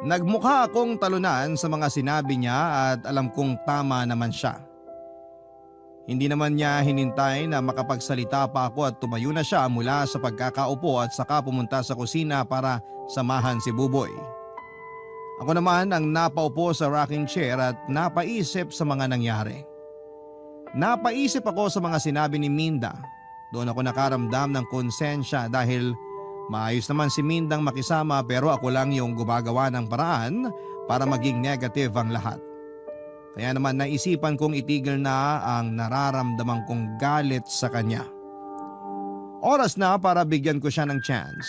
Nagmukha akong talunan sa mga sinabi niya at alam kong tama naman siya. Hindi naman niya hinintay na makapagsalita pa ako at tumayo na siya mula sa pagkakaupo at saka pumunta sa kusina para samahan si Buboy. Ako naman ang napaupo sa rocking chair at napaisip sa mga nangyari. Napaisip ako sa mga sinabi ni Minda. Doon ako nakaramdam ng konsensya dahil maayos naman si Mindang makisama pero ako lang yung gumagawa ng paraan para maging negative ang lahat. Kaya naman naisipan kong itigil na ang nararamdaman kong galit sa kanya. Oras na para bigyan ko siya ng chance.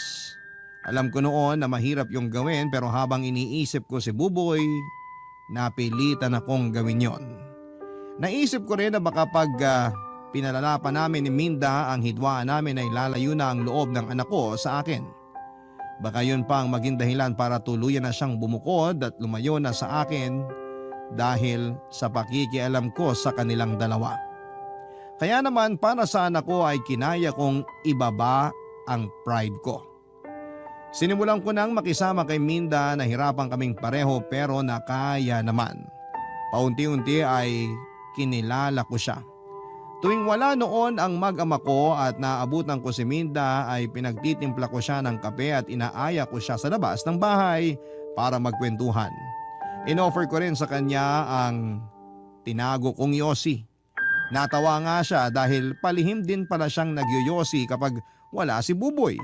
Alam ko noon na mahirap yung gawin pero habang iniisip ko si Buboy, napilitan akong gawin yon. Naisip ko rin na baka pag pinalala pa namin ni Minda ang hidwaan namin ay lalayo na ang loob ng anak ko sa akin. Baka yun pa ang maging dahilan para tuluyan na siyang bumukod at lumayo na sa akin dahil sa pakikialam ko sa kanilang dalawa. Kaya naman para sa anak ko ay kinaya kong ibaba ang pride ko. Sinimulan ko nang makisama kay Minda, nahirapan kaming pareho pero nakaya naman. Paunti-unti ay kinilala ko siya. Tuwing wala noon ang mag-ama ko at naabutan ko si Minda ay pinagtitimpla ko siya ng kape at inaaya ko siya sa labas ng bahay para magkwentuhan. Inoffer ko rin sa kanya ang tinago kong yosi. Natawa nga siya dahil palihim din pala siyang nagyoyosi kapag wala si Buboy.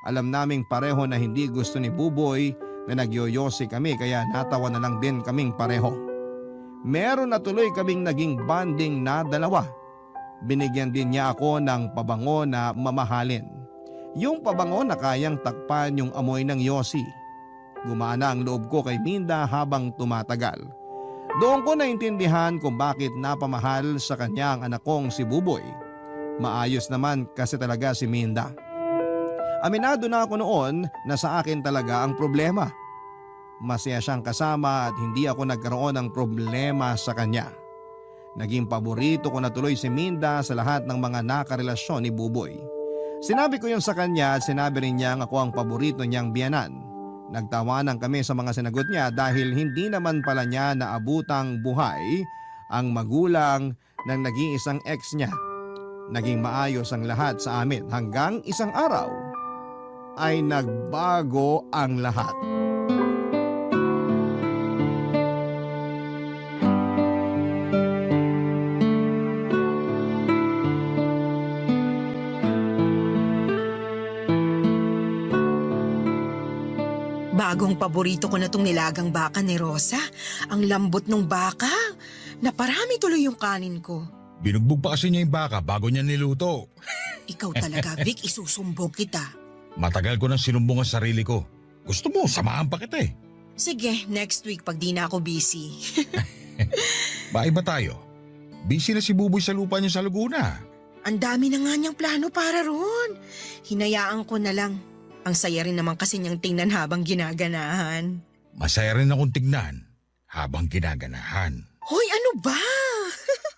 Alam naming pareho na hindi gusto ni Buboy na nagyoyosi kami kaya natawa na lang din kaming pareho. Meron na tuloy kaming naging bonding na dalawa. Binigyan din niya ako ng pabango na mamahalin. Yung pabango na kayang takpan yung amoy ng yosi. Gumana ang loob ko kay Minda habang tumatagal. Doon ko naintindihan kung bakit napamahal sa kanya ang anak kong si Buboy. Maayos naman kasi talaga si Minda. Aminado na ako noon na sa akin talaga ang problema. Masaya siyang kasama at hindi ako nagkaroon ng problema sa kanya. Naging paborito ko na tuloy si Minda sa lahat ng mga nakarelasyon ni Buboy. Sinabi ko yun sa kanya at sinabi rin niyang ako ang paborito niyang biyanan. Nagtawanan kami sa mga sinagot niya dahil hindi naman pala niya naabutang buhay ang magulang ng nag-iisang ex niya. Naging maayos ang lahat sa amin hanggang isang araw ay nagbago ang lahat. Bagong paborito ko na tong nilagang baka ni Rosa. Ang lambot ng baka. Naparami tuloy yung kanin ko. Binugbog pa kasi niya yung baka bago niya niluto. Ikaw talaga, Vic, isusumbong kita. Matagal ko nang sinumbong ang sarili ko. Gusto mo, samahan pa kita eh. Sige, next week pag di na ako busy. Baiba tayo. Busy na si Buboy sa lupa niya sa Laguna. Ang dami na nga niyang plano para ron. Hinayaan ko na lang. Ang saya rin naman kasi niyang tingnan habang ginaganahan. Masaya rin akong tignan habang ginaganahan. Hoy, ano ba?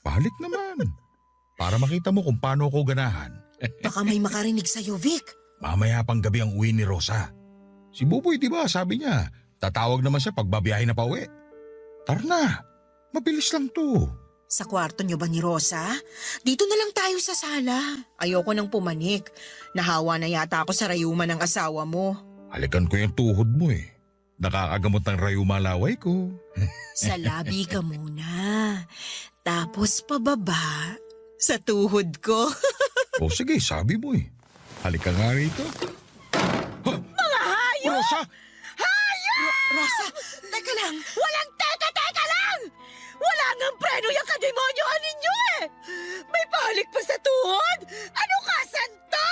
Balik naman. Para makita mo kung paano ako ganahan. Baka may makarinig sa'yo, Vic. Mamaya pang gabi ang uwi ni Rosa. Si Buboy, di ba, sabi niya, tatawag naman siya pag babiyahe na pauwi. Tara na, mabilis lang to. Sa kwarto niyo ba ni Rosa? Dito na lang tayo sa sala. Ayoko nang pumanik. Nahawa na yata ako sa rayuma ng asawa mo. Halikan ko yung tuhod mo eh. Nakakagamot ng rayuma laway ko. Sa labi ka muna. Tapos pababa sa tuhod ko. O sige, sabi mo eh. Halika nga rito. Mga hayop! Rosa! Rosa, teka lang. Walang teka lang! Wala ngang preno yung kademonyohan ninyo eh! May pahalik pa sa tuhod! Ano ka, santo?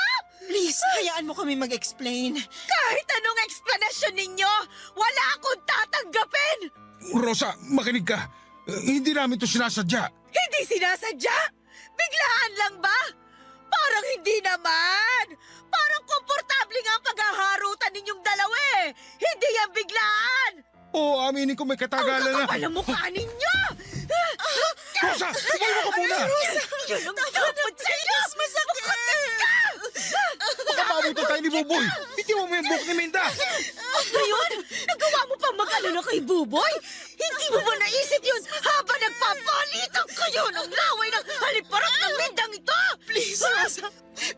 Please, hayaan mo kami mag-explain. Kahit anong explanation ninyo, wala akong tatanggapin! Rosa, makinig ka. Hindi namin to sinasadya. Hindi sinasadya? Biglaan lang ba? Parang hindi naman! Parang komportable nga ang paghaharutan ninyong dalawa eh! Hindi yan biglaan! Oo, aminin ko may katagalan na. Ang kakapal ang mukha ninyo! Rosa, umayo ka muna. Yun ang dapat sa'yo! Masakit ka! Baka mabuto tayo ni Buboy. Hindi mo yung buhok ni Minda. Ngayon, nagawa mo pa mag-alala kay Buboy? Hindi mo ba naisip yun habang nagpapalitan kayo ng laway ng haliparot ng mindang ito? Please, Rosa.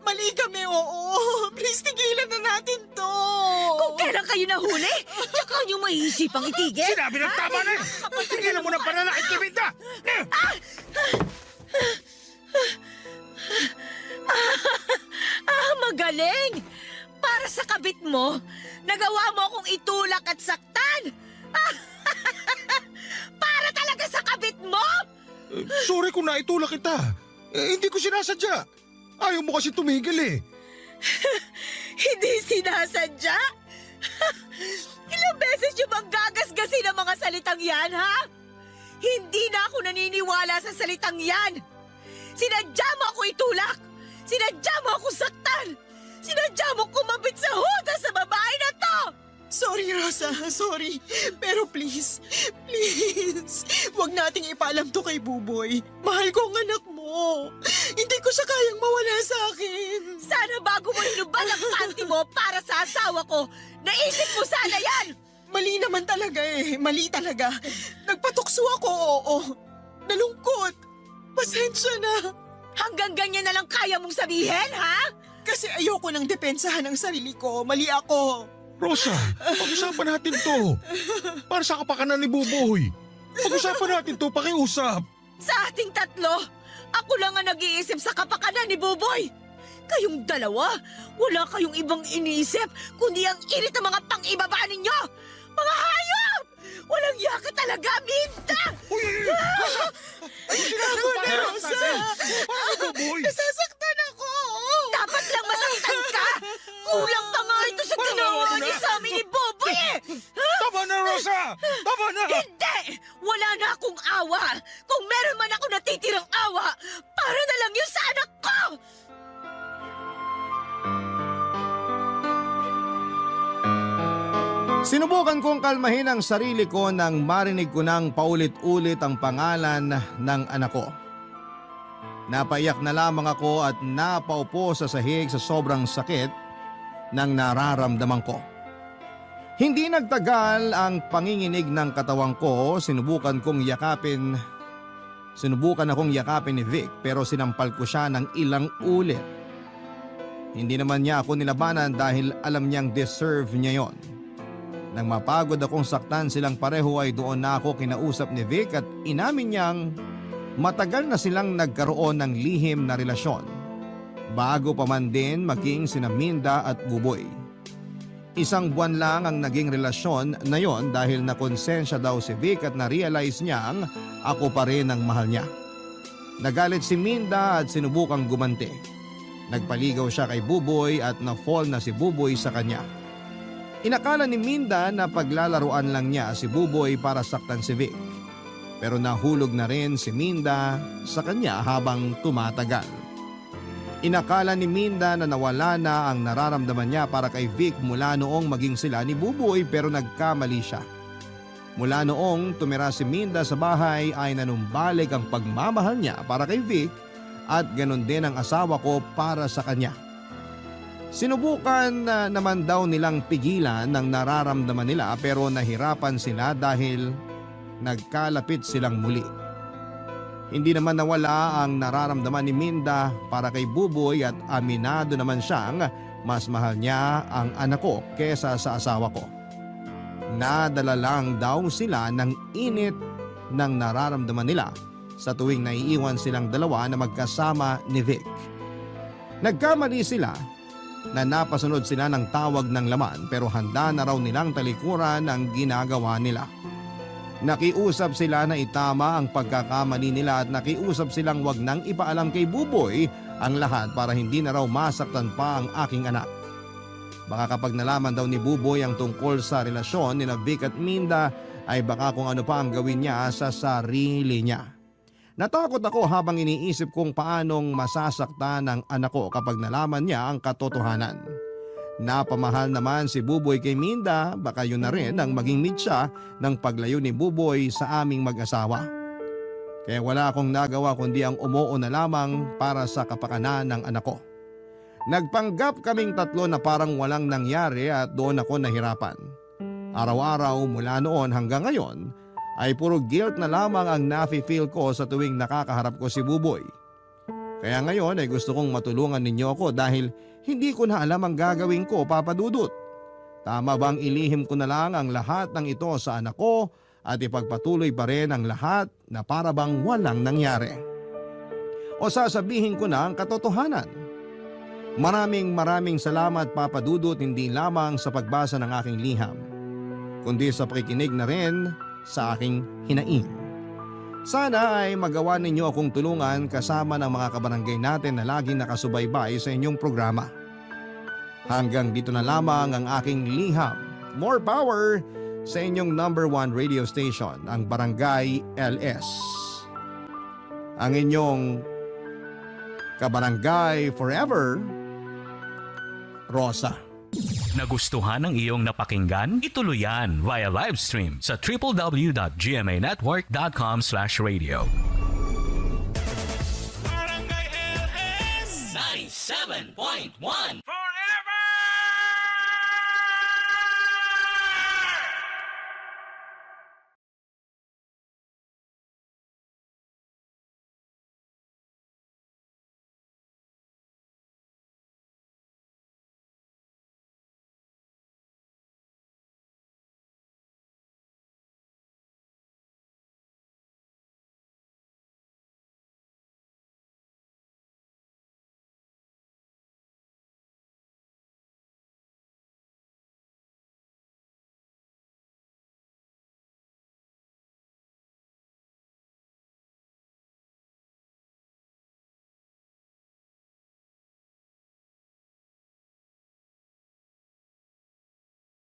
Mali kami, oo. Please, tigilan na natin to. Kung kailan kayo nahuli, tsaka nyo maiisipang itigil. Sinabi ng tama na. Tigilan mo ng pananakit kay Minda. Magaling! Para sa kabit mo, nagawa mo akong itulak at saktan! Para talaga sa kabit mo! Sorry kung naitulak kita. Hindi ko sinasadya. Ayaw mo kasi tumigil eh. Hindi sinasadya? Ilang beses nyo bang gagasgasin ang mga salitang yan, ha? Hindi na ako naniniwala sa salitang yan! Sinadya mo ako itulak! Sinadya mo ako saktan! Sinadya mo kumabit sa huda sa babae na to! Sorry, Rosa. Sorry. Pero please, wag nating ipaalam to kay Buboy. Mahal ko ang anak mo. Hindi ko siya kayang mawala sa akin. Sana bago mo hinubad ang panty mo para sa asawa ko, naisip mo sana yan! Mali naman talaga eh. Mali talaga. Nagpatukso ako, oo. Nalungkot. Pasensya na. Hanggang ganyan na lang kaya mong sabihin, ha? Kasi ayoko nang depensahan ang sarili ko. Mali ako. Rosa, pag-usapan natin to. Para sa kapakanan ni Buboy. Pag-usapan natin to, pakiusap. Sa ating tatlo, ako lang ang nag-iisip sa kapakanan ni Buboy. Kayong dalawa, wala kayong ibang iniisip kundi ang init ng mga pang-ibaba ninyo. Mga hayop! Walang yaka talaga, Minda! Uy! Rosa! Ano sinabi mo para Rosa! Para Buboy! Nasasaktan ako! Dapat lang masaktan ka! Kulang pa nga ito sa ginawa niyo sa amin ni Buboy eh! Tama na, Rosa! Tama na! Hindi! Wala na akong awa! Kung meron man ako natitirang awa, para na lang yun sa anak ko! Sinubukan kong kalmahin ang sarili ko nang marinig ko nang paulit-ulit ang pangalan ng anak ko. Napaiyak na lamang ako at napaupo sa sahig sa sobrang sakit ng nararamdaman ko. Hindi nagtagal ang panginginig ng katawang ko, sinubukan akong yakapin ni Vic pero sinampal ko siya ng ilang ulit. Hindi naman niya ako nilabanan dahil alam niyang deserve niya yon. Nang mapagod akong saktan silang pareho ay doon na ako kinausap ni Vic at inamin niyang matagal na silang nagkaroon ng lihim na relasyon bago pa man din maging sina Minda at Buboy. 1 buwan lang ang naging relasyon na yon dahil nakonsensya daw si Vic at na-realize niyang ako pa rin ang mahal niya. Nagalit si Minda at sinubukang gumanti. Nagpaligaw siya kay Buboy at na-fall na si Buboy sa kanya. Inakala ni Minda na paglalaruan lang niya si Buboy para saktan si Vic. Pero nahulog na rin si Minda sa kanya habang tumatagal. Inakala ni Minda na nawala na ang nararamdaman niya para kay Vic mula noong maging sila ni Buboy pero nagkamali siya. Mula noong tumira si Minda sa bahay ay nanumbalik ang pagmamahal niya para kay Vic at ganun din ang asawa ko para sa kanya. Sinubukan na naman daw nilang pigilan ng nararamdaman nila pero nahirapan sila dahil nagkalapit silang muli. Hindi naman nawala ang nararamdaman ni Minda para kay Buboy at aminado naman siyang mas mahal niya ang anak ko kesa sa asawa ko. Nadala lang daw sila ng init ng nararamdaman nila sa tuwing naiiwan silang dalawa na magkasama ni Vic. Nagkamali sila na napasunod sila ng tawag ng laman pero handa na raw nilang talikuran ang ginagawa nila. Nakiusap sila na itama ang pagkakamali nila at nakiusap silang wag nang ipaalam kay Buboy ang lahat para hindi na raw masaktan pa ang aking anak. Baka kapag nalaman daw ni Buboy ang tungkol sa relasyon ni Vic at Minda ay baka kung ano pa ang gawin niya sa sarili niya. Natakot ako habang iniisip kung paanong masasaktan ang anak ko kapag nalaman niya ang katotohanan. Napamahal naman si Buboy kay Minda, baka yun na rin ang maging mitsa ng paglayo ni Buboy sa aming mag-asawa. Kaya wala akong nagawa kundi ang umuo na lamang para sa kapakanan ng anak ko. Nagpanggap kaming tatlo na parang walang nangyari at doon ako nahirapan. Araw-araw mula noon hanggang ngayon ay puro guilt na lamang ang nafe-feel ko sa tuwing nakakaharap ko si Buboy. Kaya ngayon ay gusto kong matulungan ninyo ako dahil hindi ko na alam ang gagawin ko, Papa Dudut. Tama bang ilihim ko na lang ang lahat ng ito sa anak ko at ipagpatuloy pa rin ang lahat na para bang walang nangyari? O sasabihin ko na ang katotohanan? Maraming salamat, Papa Dudut, hindi lamang sa pagbasa ng aking liham, kundi sa pakikinig na rin sa aking hinaing. Sana ay magawa ninyo akong tulungan kasama ng mga kabarangay natin na laging nakasubaybay sa inyong programa. Hanggang dito na lamang ang aking liham. More power sa inyong #1 radio station, ang Barangay LS. Ang inyong kabarangay forever, Rosa. Nagustuhan ng iyong napakinggan? Ituloy yan via live stream sa www.gmanetwork.com/radio. Barangay LS 97.1